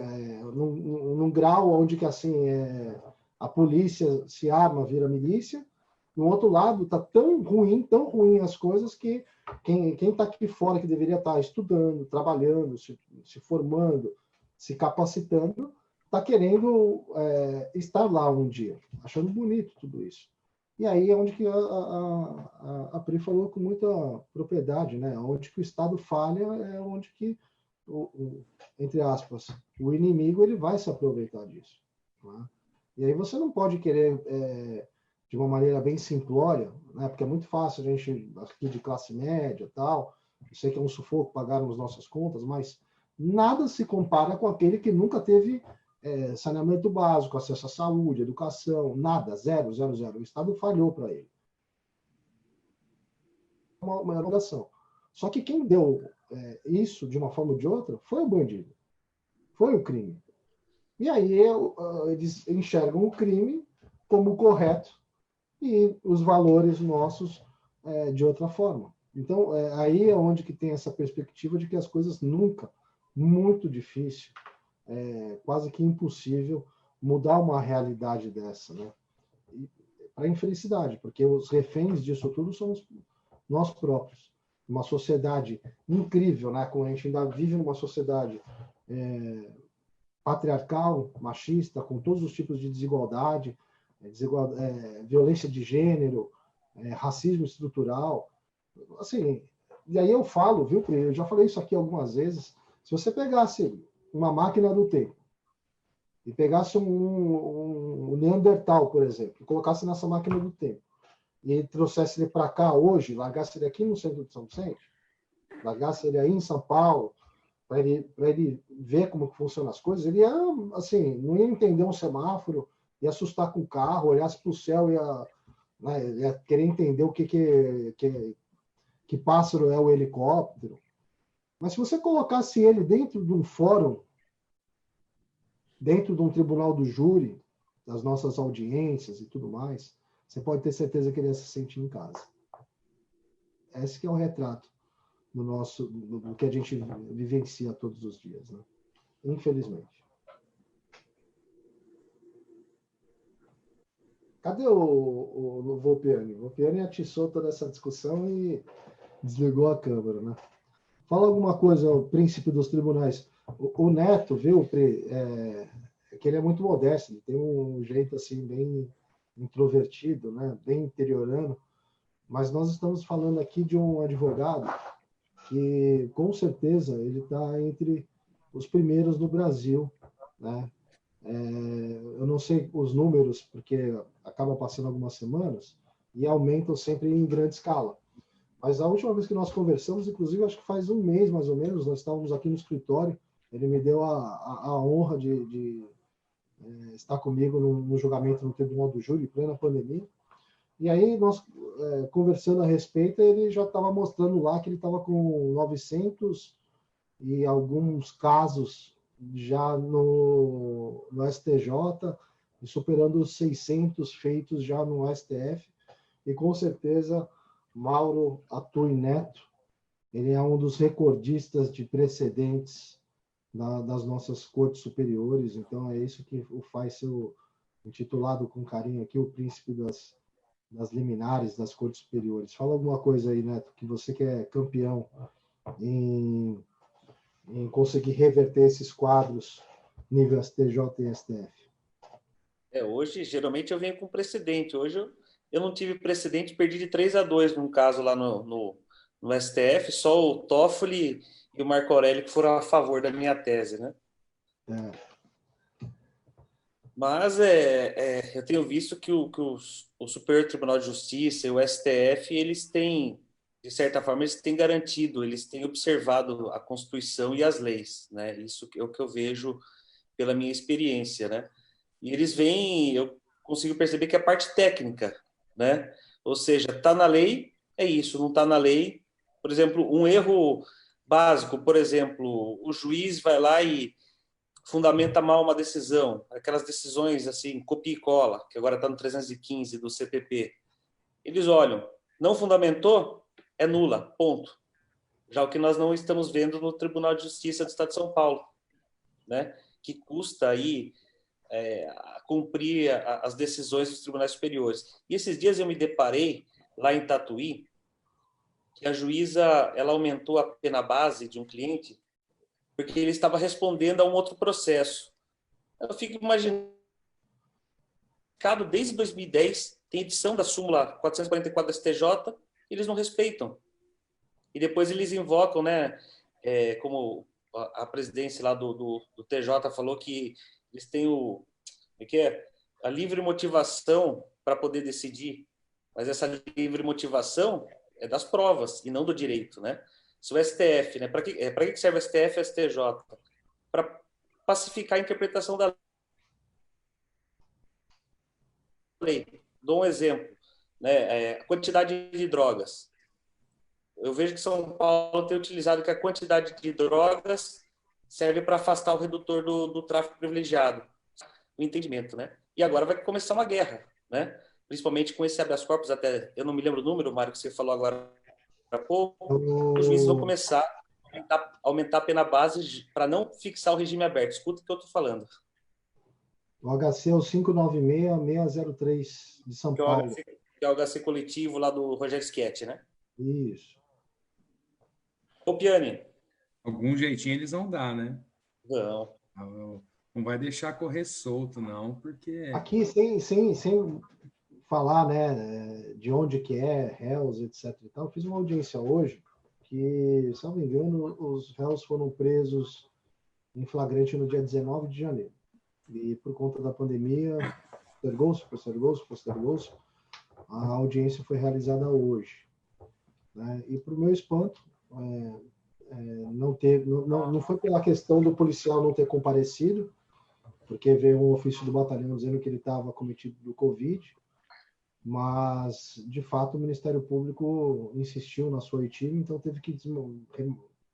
num grau onde que, assim, a polícia se arma, vira milícia, no outro lado, está tão ruim as coisas, que quem está aqui fora, que deveria estar estudando, trabalhando, se formando, se capacitando, está querendo estar lá um dia, achando bonito tudo isso. E aí é onde que a Pri falou com muita propriedade, né? Onde que o Estado falha é onde que, entre aspas, o inimigo ele vai se aproveitar disso. Né? E aí você não pode querer, de uma maneira bem simplória, né? Porque é muito fácil a gente, aqui de classe média e tal, eu sei que é um sufoco pagarmos nossas contas, mas nada se compara com aquele que nunca teve saneamento básico, acesso à saúde, educação, nada, zero. O Estado falhou para ele. Uma erogação. Só que quem deu isso de uma forma ou de outra foi o bandido, foi o crime. E aí eles enxergam o crime como correto e os valores nossos de outra forma. Então, aí é onde que tem essa perspectiva de que as coisas nunca, muito difícil, quase que impossível mudar uma realidade dessa, né? Para a infelicidade, porque os reféns disso tudo somos nós próprios. Uma sociedade incrível, né? Como a gente ainda vive numa sociedade patriarcal, machista, com todos os tipos de desigualdade, violência de gênero, racismo estrutural. Assim, e aí eu falo, viu, eu já falei isso aqui algumas vezes, se você pegasse uma máquina do tempo e pegasse um Neandertal, por exemplo, e colocasse nessa máquina do tempo e trouxesse ele para cá hoje, largasse ele aqui no centro de São Vicente, largasse ele aí em São Paulo, para ele ver como que funcionam as coisas, ele ia, assim, não ia entender um semáforo, ia assustar com o carro, olhasse para o céu, ia querer entender o que pássaro é o helicóptero. Mas se você colocasse ele dentro de um fórum, dentro de um tribunal do júri, das nossas audiências e tudo mais, você pode ter certeza que ele ia se sentir em casa. Esse que é o retrato do que a gente vivencia todos os dias, né? Infelizmente. Cadê o Volpiani? O Volpiani atiçou toda essa discussão e desligou a câmera, né? Fala alguma coisa, o príncipe dos tribunais. O Neto, viu, que ele é muito modesto, ele tem um jeito assim bem introvertido, né? Bem interiorano. mas nós estamos falando aqui de um advogado que, com certeza, ele está entre os primeiros no Brasil, né? Eu não sei os números, porque acaba passando algumas semanas e aumentam sempre em grande escala. Mas a última vez que nós conversamos, inclusive, acho que faz um mês mais ou menos, nós estávamos aqui no escritório, ele me deu a honra de estar comigo no julgamento no Tribunal do Júri, em plena pandemia. E aí, nós conversando a respeito, ele já estava mostrando lá que ele estava com 900 e alguns casos já no STJ, e superando os 600 feitos já no STF. E, com certeza, Mauro Atui Neto, ele é um dos recordistas de precedentes das nossas cortes superiores, então é isso que o faz ser intitulado com carinho aqui, o príncipe das liminares das cortes superiores. Fala alguma coisa aí, Neto, que você que é campeão em conseguir reverter esses quadros nível STJ e STF. Hoje, geralmente, eu venho com precedente. Hoje, eu não tive precedente, perdi de 3-2 num caso lá no STF, só o Toffoli e o Marco Aurélio que foram a favor da minha tese, né? Mas eu tenho visto que o Superior Tribunal de Justiça e o STF, eles têm, de certa forma, eles têm garantido, eles têm observado a Constituição e as leis, né? Isso é o que eu vejo pela minha experiência, né? E eles veem, eu consigo perceber que a parte técnica, né? Ou seja, está na lei, é isso, não está na lei. Por exemplo, um erro básico, por exemplo, o juiz vai lá e fundamenta mal uma decisão, aquelas decisões assim, copia e cola, que agora está no 315 do CPP. Eles olham, não fundamentou, é nula, ponto. Já o que nós não estamos vendo no Tribunal de Justiça do Estado de São Paulo, né? Que custa aí cumprir as decisões dos tribunais superiores. E esses dias eu me deparei lá em Tatuí que a juíza ela aumentou a pena base de um cliente porque ele estava respondendo a um outro processo. Eu fico imaginando, desde 2010 tem edição da súmula 444 da STJ, eles não respeitam. E depois eles invocam, né, como a presidência lá do TJ falou que eles têm a livre motivação para poder decidir, mas essa livre motivação é das provas e não do direito, né? Se o STF, né? Para que serve o STF e o STJ? Para pacificar a interpretação da lei. Dou um exemplo, né? A quantidade de drogas. Eu vejo que São Paulo tem utilizado que a quantidade de drogas serve para afastar o redutor do tráfico privilegiado, o entendimento, né? E agora vai começar uma guerra, né? Principalmente com esse habeas corpus, até eu não me lembro o número, Mário, que você falou agora há pouco, os juízes vão começar a aumentar a pena base para não fixar o regime aberto. Escuta o que eu estou falando. O HC é o 596-603 de São Paulo. Que é o HC coletivo lá do Rogério Schietti, né? Isso. Ô, Piani. Algum jeitinho eles vão dar, né? Não. Não vai deixar correr solto, não, porque... Aqui, sem falar, né, de onde que é, réus, etc. e tal, eu fiz uma audiência hoje que, se não me engano, os réus foram presos em flagrante no dia 19 de janeiro. E por conta da pandemia, postergou-se, a audiência foi realizada hoje. Né? E, para o meu espanto, não foi pela questão do policial não ter comparecido, porque veio um ofício do batalhão dizendo que ele estava cometido do Covid, mas, de fato, o Ministério Público insistiu na sua oitiva, então teve que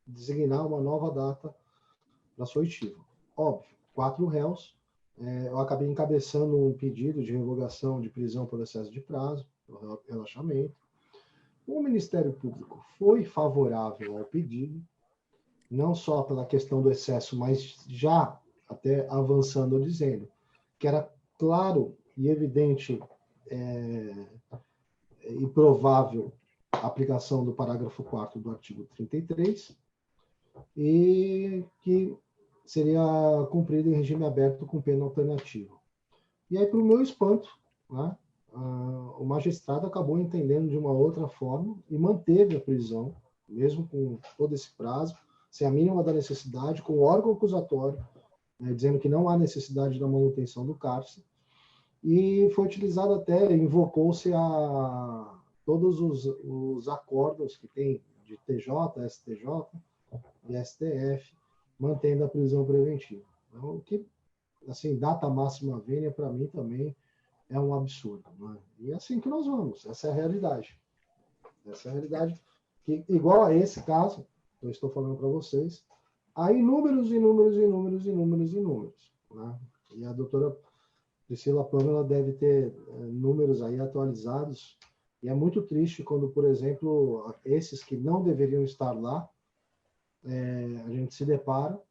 designar uma nova data para sua oitiva. Óbvio, 4 réus. Eu acabei encabeçando um pedido de revogação de prisão por excesso de prazo, relaxamento. O Ministério Público foi favorável ao pedido, não só pela questão do excesso, mas já até avançando, dizendo que era claro e evidente e provável a aplicação do parágrafo 4º do artigo 33 e que seria cumprido em regime aberto com pena alternativa. E aí, para o meu espanto, né, o magistrado acabou entendendo de uma outra forma e manteve a prisão, mesmo com todo esse prazo, sem a mínima da necessidade, com o órgão acusatório, né, dizendo que não há necessidade da manutenção do cárcere, e foi utilizado até, invocou-se a todos os acordos que tem de TJ, STJ e STF, mantendo a prisão preventiva. Então, que, assim, data máxima vênia, para mim, também é um absurdo. Né? E é assim que nós vamos, essa é a realidade. Essa é a realidade, que, igual a esse caso, que eu estou falando para vocês, há inúmeros. Né? E a doutora Priscila Pâmela deve ter números aí atualizados, e é muito triste quando, por exemplo, esses que não deveriam estar lá, a gente se depara,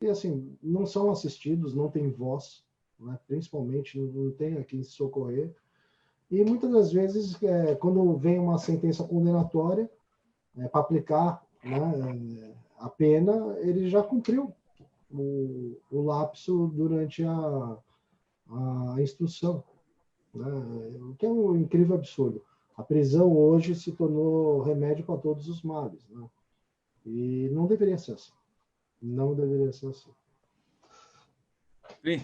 e assim, não são assistidos, não tem voz, né? Principalmente não tem a quem se socorrer, e muitas das vezes, quando vem uma sentença condenatória, para aplicar, né, a pena, ele já cumpriu o lapso durante a instrução, né? O que é um incrível absurdo. A prisão hoje se tornou remédio para todos os males, né? E não deveria ser assim. Não deveria ser assim. Pri,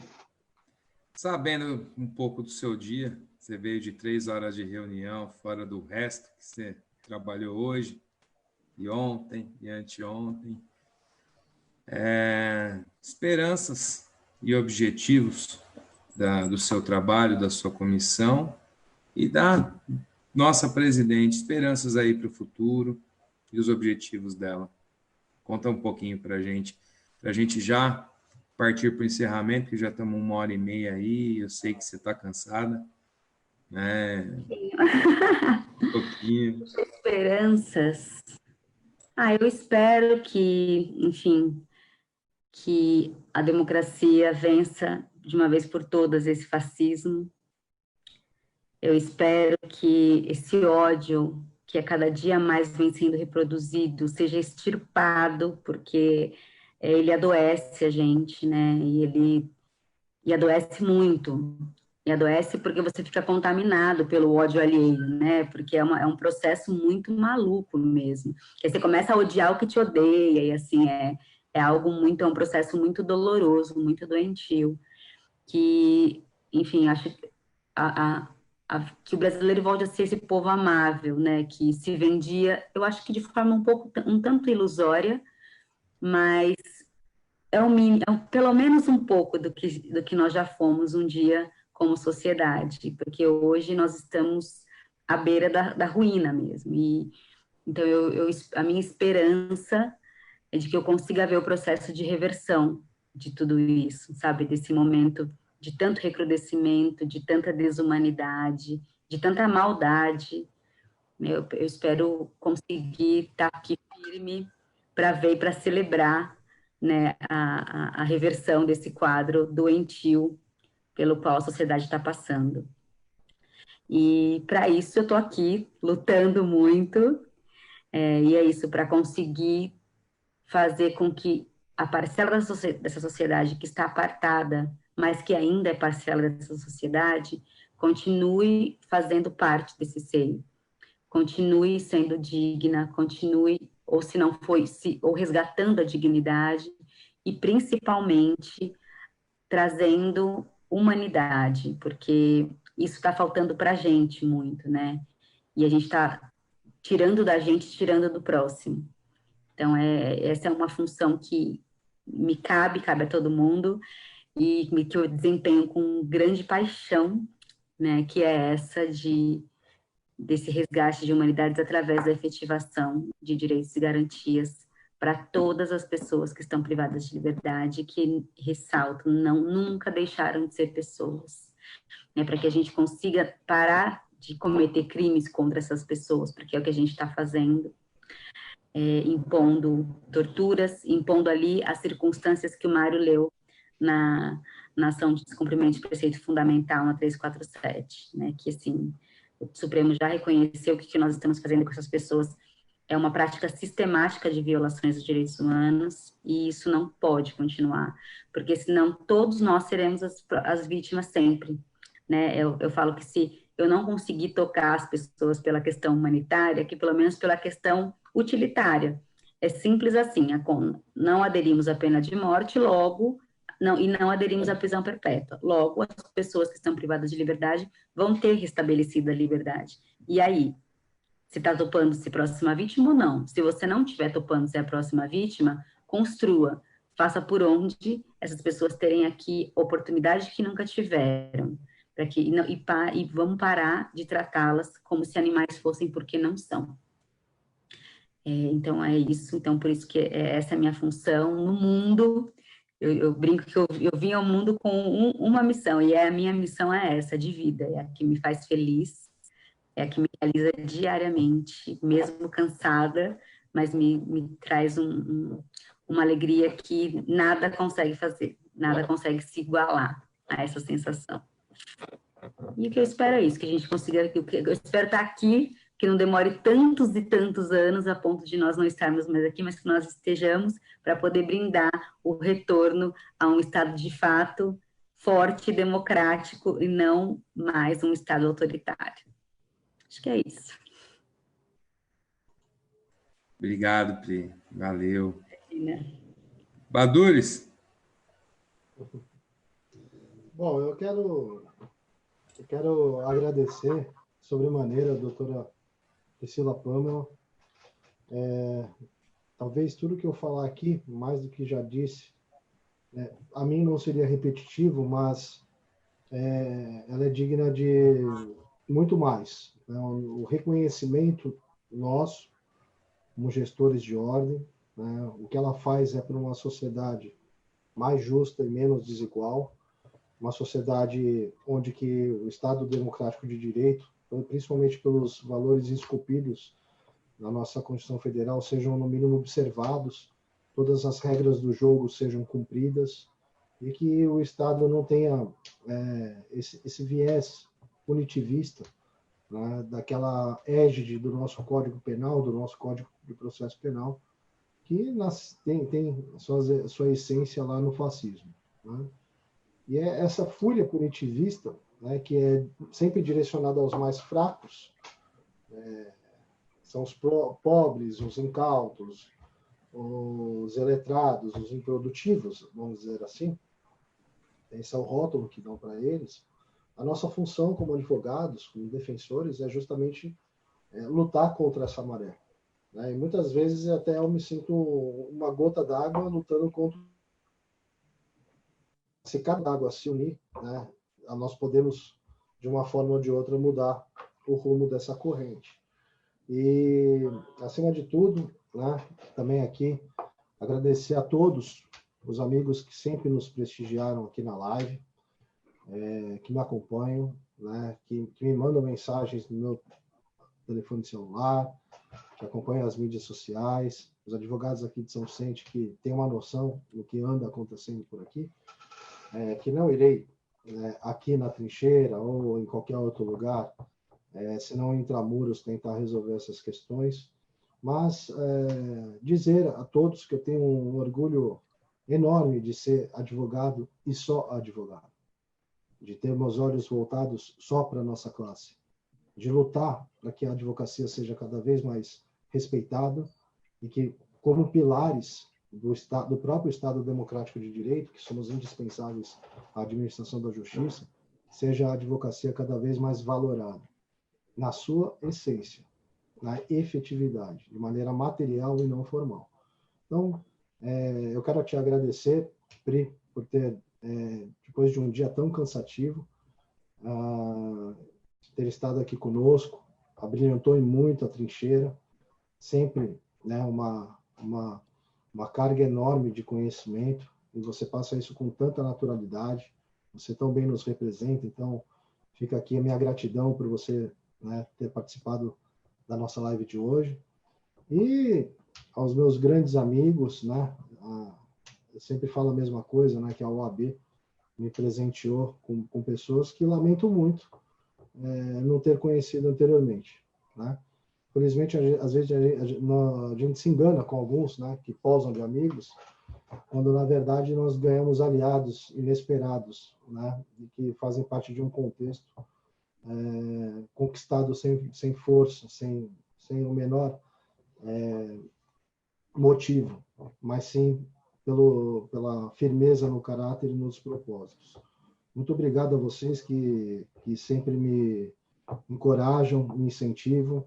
sabendo um pouco do seu dia, você veio de 3 horas de reunião, fora do resto que você trabalhou hoje, e ontem, e anteontem. Esperanças e objetivos do seu trabalho, da sua comissão e da nossa presidente, esperanças aí para o futuro e os objetivos dela. Conta um pouquinho para a gente já partir para o encerramento, que já estamos 1h30 aí, eu sei que você está cansada, né? Um pouquinho. Esperanças. Eu espero que, enfim, que a democracia vença de uma vez por todas esse fascismo. Eu espero que esse ódio, que a cada dia mais vem sendo reproduzido, seja extirpado, porque ele adoece a gente, né? E adoece muito. E adoece porque você fica contaminado pelo ódio alheio, né? Porque é um processo muito maluco mesmo. Aí você começa a odiar o que te odeia, e assim, é um processo muito doloroso, muito doentio, que, enfim, acho que que o brasileiro volte a ser esse povo amável, né? Que se vendia, eu acho que de forma um tanto ilusória, mas pelo menos um pouco do que nós já fomos um dia como sociedade, porque hoje nós estamos à beira da ruína mesmo. E então a minha esperança é de que eu consiga ver o processo de reversão de tudo isso, sabe, desse momento de tanto recrudescimento, de tanta desumanidade, de tanta maldade. Eu espero conseguir estar aqui firme para ver e para celebrar, né, a reversão desse quadro doentio pelo qual a sociedade está passando. E para isso eu estou aqui lutando muito, e é isso, para conseguir fazer com que a parcela dessa sociedade que está apartada, mas que ainda é parcela dessa sociedade, continue fazendo parte desse seio, continue sendo digna, continue, ou se não foi, ou resgatando a dignidade, e principalmente trazendo humanidade, porque isso está faltando para a gente muito, né? E a gente está tirando da gente, tirando do próximo. Então, essa é uma função que me cabe a todo mundo, e que eu desempenho com grande paixão, né? Que é essa desse resgate de humanidades através da efetivação de direitos e garantias para todas as pessoas que estão privadas de liberdade, que, ressalto, nunca deixaram de ser pessoas, né? Para que a gente consiga parar de cometer crimes contra essas pessoas, porque é o que a gente está fazendo, impondo torturas, impondo ali as circunstâncias que o Mário leu na ação de descumprimento de preceito fundamental na 347, né? Que, assim, o Supremo já reconheceu que o que nós estamos fazendo com essas pessoas é uma prática sistemática de violações dos direitos humanos, e isso não pode continuar, porque senão todos nós seremos as vítimas sempre, né? Eu falo que se eu não conseguir tocar as pessoas pela questão humanitária, que pelo menos pela questão utilitária. É simples assim, não aderimos à pena de morte, logo, não aderimos à prisão perpétua. Logo, as pessoas que estão privadas de liberdade vão ter restabelecida a liberdade. E aí, se está topando ser próxima vítima ou não? Se você não estiver topando ser a próxima vítima, construa, faça por onde essas pessoas terem aqui oportunidade que nunca tiveram, para que e vamos parar de tratá-las como se animais fossem, porque não são. Então é isso. Então por isso que essa é a minha função no mundo. Eu brinco que eu vim ao mundo com uma missão, e a minha missão é essa, de vida, é a que me faz feliz, é a que me realiza diariamente, mesmo cansada, mas me traz uma alegria que nada consegue fazer, nada consegue se igualar a essa sensação. E o que eu espero é isso, que a gente consiga, eu espero estar aqui, que não demore tantos e tantos anos a ponto de nós não estarmos mais aqui, mas que nós estejamos para poder brindar o retorno a um Estado de fato forte, democrático, e não mais um Estado autoritário. Acho que é isso. Obrigado, Pri. Valeu. Badures? Bom, eu quero agradecer sobremaneira a doutora Priscila Pamela. Talvez tudo que eu falar aqui, mais do que já disse, a mim não seria repetitivo, mas ela é digna de muito mais. Né? O reconhecimento nosso, como gestores de ordem, né? O que ela faz é para uma sociedade mais justa e menos desigual, uma sociedade onde que o Estado democrático de direito, principalmente pelos valores esculpidos na nossa Constituição Federal, sejam no mínimo observados, todas as regras do jogo sejam cumpridas e que o Estado não tenha esse viés punitivista, né, daquela égide do nosso Código Penal, do nosso Código de Processo Penal, que tem sua essência lá no fascismo. Né? E é essa fúria punitivista, né, que é sempre direcionada aos mais fracos, são os pobres, os incautos, os iletrados, os improdutivos, vamos dizer assim. Esse é o rótulo que dão para eles. A nossa função como advogados, como defensores, é justamente lutar contra essa maré. Né? E muitas vezes até eu me sinto uma gota d'água lutando contra. Se cada água se unir, né, nós podemos, de uma forma ou de outra, mudar o rumo dessa corrente. E, acima de tudo, né, também aqui, agradecer a todos os amigos que sempre nos prestigiaram aqui na live, que me acompanham, né, que me mandam mensagens no meu telefone celular, que acompanham as mídias sociais, os advogados aqui de São Vicente que têm uma noção do que anda acontecendo por aqui, que não irei aqui na trincheira ou em qualquer outro lugar, se não intramuros, tentar resolver essas questões, mas dizer a todos que eu tenho um orgulho enorme de ser advogado e só advogado, de ter meus olhos voltados só para a nossa classe, de lutar para que a advocacia seja cada vez mais respeitada e que, como pilares do próprio Estado democrático de direito, que somos indispensáveis à administração da justiça, seja a advocacia cada vez mais valorada, na sua essência, na efetividade, de maneira material e não formal. Então, eu quero te agradecer, Pri, por ter, depois de um dia tão cansativo, ter estado aqui conosco, abrilhantou muito a trincheira, sempre, né, uma carga enorme de conhecimento, e você passa isso com tanta naturalidade, você tão bem nos representa, então fica aqui a minha gratidão por você, né, ter participado da nossa live de hoje. E aos meus grandes amigos, né, eu sempre falo a mesma coisa, né, que a OAB me presenteou com pessoas que lamento muito não ter conhecido anteriormente, né? Infelizmente, às vezes a gente se engana com alguns, né, que posam de amigos, quando na verdade nós ganhamos aliados inesperados, né, e que fazem parte de um contexto conquistado sem força, sem o menor motivo, mas sim pela firmeza no caráter e nos propósitos. Muito obrigado a vocês que sempre me encorajam, me incentivam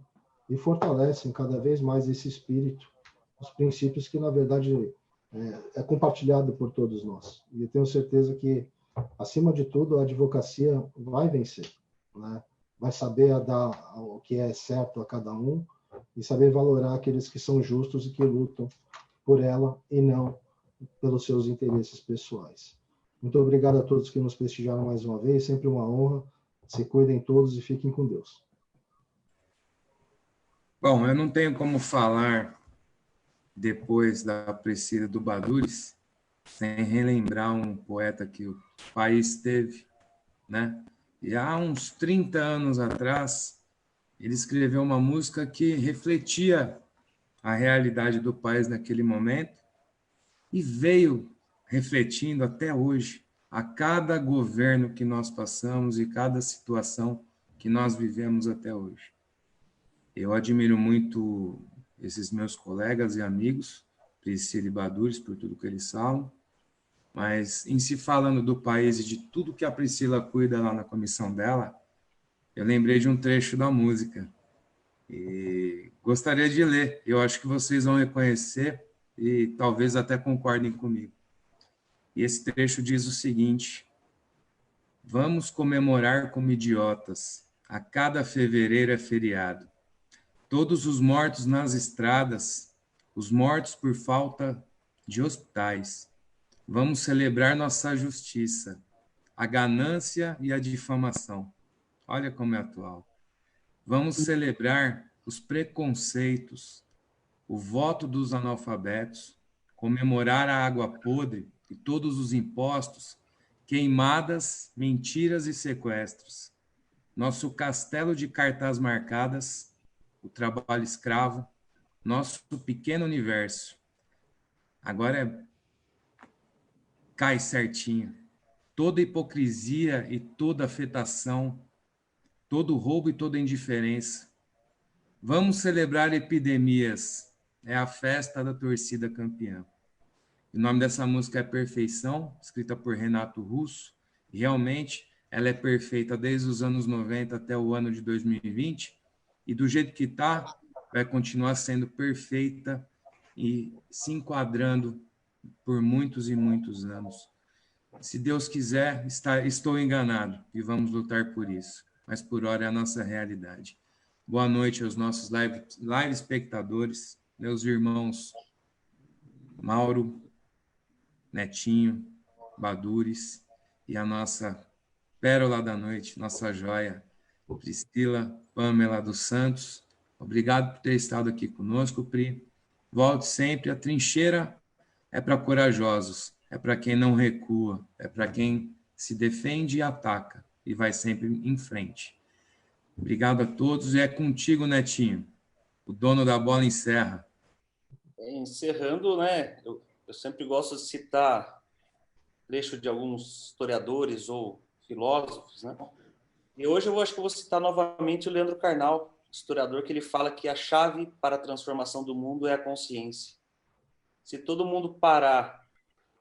e fortalecem cada vez mais esse espírito, os princípios que, na verdade, é compartilhado por todos nós. E eu tenho certeza que, acima de tudo, a advocacia vai vencer, né? Vai saber dar o que é certo a cada um e saber valorar aqueles que são justos e que lutam por ela e não pelos seus interesses pessoais. Muito obrigado a todos que nos prestigiaram mais uma vez, sempre uma honra. Se cuidem todos e fiquem com Deus. Bom, eu não tenho como falar depois da Priscila do Badures sem relembrar um poeta que o país teve, né? E há uns 30 anos atrás, ele escreveu uma música que refletia a realidade do país naquele momento e veio refletindo até hoje a cada governo que nós passamos e cada situação que nós vivemos até hoje. Eu admiro muito esses meus colegas e amigos, Priscila e Badures, por tudo que eles falam, mas em se falando do país e de tudo que a Priscila cuida lá na comissão dela, eu lembrei de um trecho da música e gostaria de ler. Eu acho que vocês vão reconhecer e talvez até concordem comigo. E esse trecho diz o seguinte: vamos comemorar como idiotas, a cada fevereiro é feriado. Todos os mortos nas estradas, os mortos por falta de hospitais. Vamos celebrar nossa justiça, a ganância e a difamação. Olha como é atual. Vamos celebrar os preconceitos, o voto dos analfabetos, comemorar a água podre e todos os impostos, queimadas, mentiras e sequestros. Nosso castelo de cartaz marcadas, o trabalho escravo, nosso pequeno universo. Agora cai certinho. Toda hipocrisia e toda afetação, todo roubo e toda indiferença. Vamos celebrar epidemias. É a festa da torcida campeã. O nome dessa música é Perfeição, escrita por Renato Russo. E realmente, ela é perfeita desde os anos 90 até o ano de 2020. E do jeito que está, vai continuar sendo perfeita e se enquadrando por muitos e muitos anos. Se Deus quiser, estou enganado e vamos lutar por isso. Mas por hora é a nossa realidade. Boa noite aos nossos live espectadores, meus irmãos Mauro, Netinho, Badures e a nossa pérola da noite, nossa joia, Priscila Pamela dos Santos. Obrigado por ter estado aqui conosco, Pri. Volte sempre. A trincheira é para corajosos, é para quem não recua, é para quem se defende e ataca e vai sempre em frente. Obrigado a todos e é contigo, Netinho. O dono da bola encerra. Encerrando, né? Eu sempre gosto de citar trecho de alguns historiadores ou filósofos, né? E hoje acho que eu vou citar novamente o Leandro Carnal, historiador, que ele fala que a chave para a transformação do mundo é a consciência. Se todo mundo parar,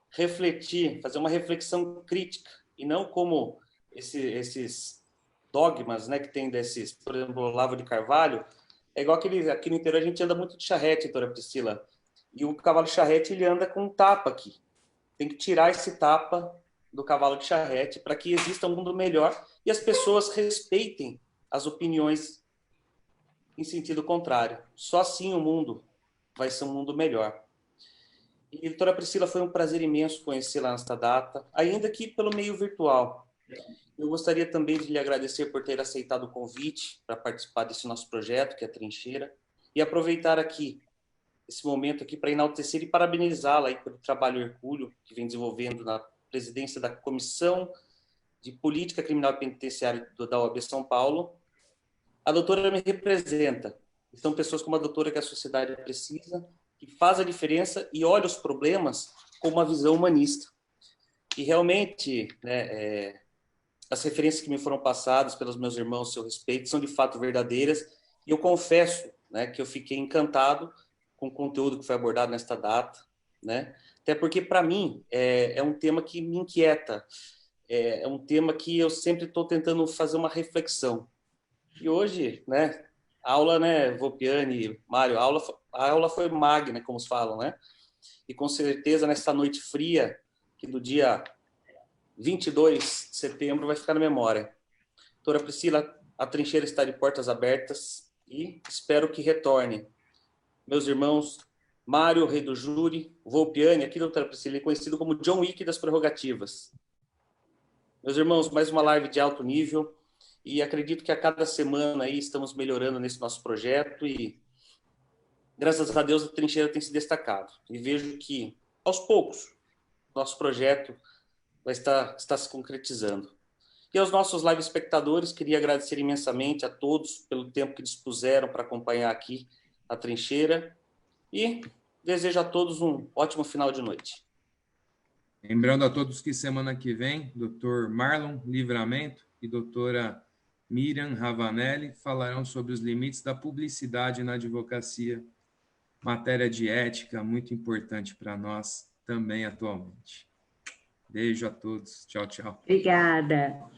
refletir, fazer uma reflexão crítica, e não como esses dogmas, né, que tem desses, por exemplo, o Olavo de Carvalho, é igual aqui no interior a gente anda muito de charrete, doutora Priscila, e o cavalo de charrete ele anda com um tapa aqui. Tem que tirar esse tapa do cavalo de charrete para que exista um mundo melhor e as pessoas respeitem as opiniões em sentido contrário. Só assim o mundo vai ser um mundo melhor. E, doutora Priscila, foi um prazer imenso conhecê-la nesta data, ainda que pelo meio virtual. Eu gostaria também de lhe agradecer por ter aceitado o convite para participar desse nosso projeto, que é a Trincheira, e aproveitar aqui esse momento aqui para enaltecer e parabenizá-la aí pelo trabalho hercúleo que vem desenvolvendo na presidência da Comissão de Política Criminal e Penitenciária da OAB São Paulo. A doutora me representa São pessoas como a doutora que a sociedade precisa, que faz a diferença e olha os problemas com uma visão humanista. E realmente, né, as referências que me foram passadas pelos meus irmãos a seu respeito são de fato verdadeiras. E eu confesso, né, que eu fiquei encantado com o conteúdo que foi abordado nesta data, né? Até porque, para mim, é um tema que me inquieta, é um tema que eu sempre estou tentando fazer uma reflexão. E hoje, né, a aula, né, Volpiani, Mário, a aula foi magna, como se falam, né? E com certeza, nessa noite fria, que do dia 22 de setembro vai ficar na memória. Doutora Priscila, a trincheira está de portas abertas e espero que retorne. Meus irmãos, Mário, rei do júri, Volpiani, aqui, doutora Priscila, é conhecido como John Wick das prerrogativas. Meus irmãos, mais uma live de alto nível e acredito que a cada semana aí estamos melhorando nesse nosso projeto e graças a Deus a trincheira tem se destacado. E vejo que, aos poucos, nosso projeto vai estar se concretizando. E aos nossos live espectadores, queria agradecer imensamente a todos pelo tempo que dispuseram para acompanhar aqui a trincheira e desejo a todos um ótimo final de noite. Lembrando a todos que semana que vem, Dr. Marlon Livramento e doutora Miriam Ravanelli falarão sobre os limites da publicidade na advocacia, matéria de ética muito importante para nós também atualmente. Beijo a todos. Tchau, tchau. Obrigada.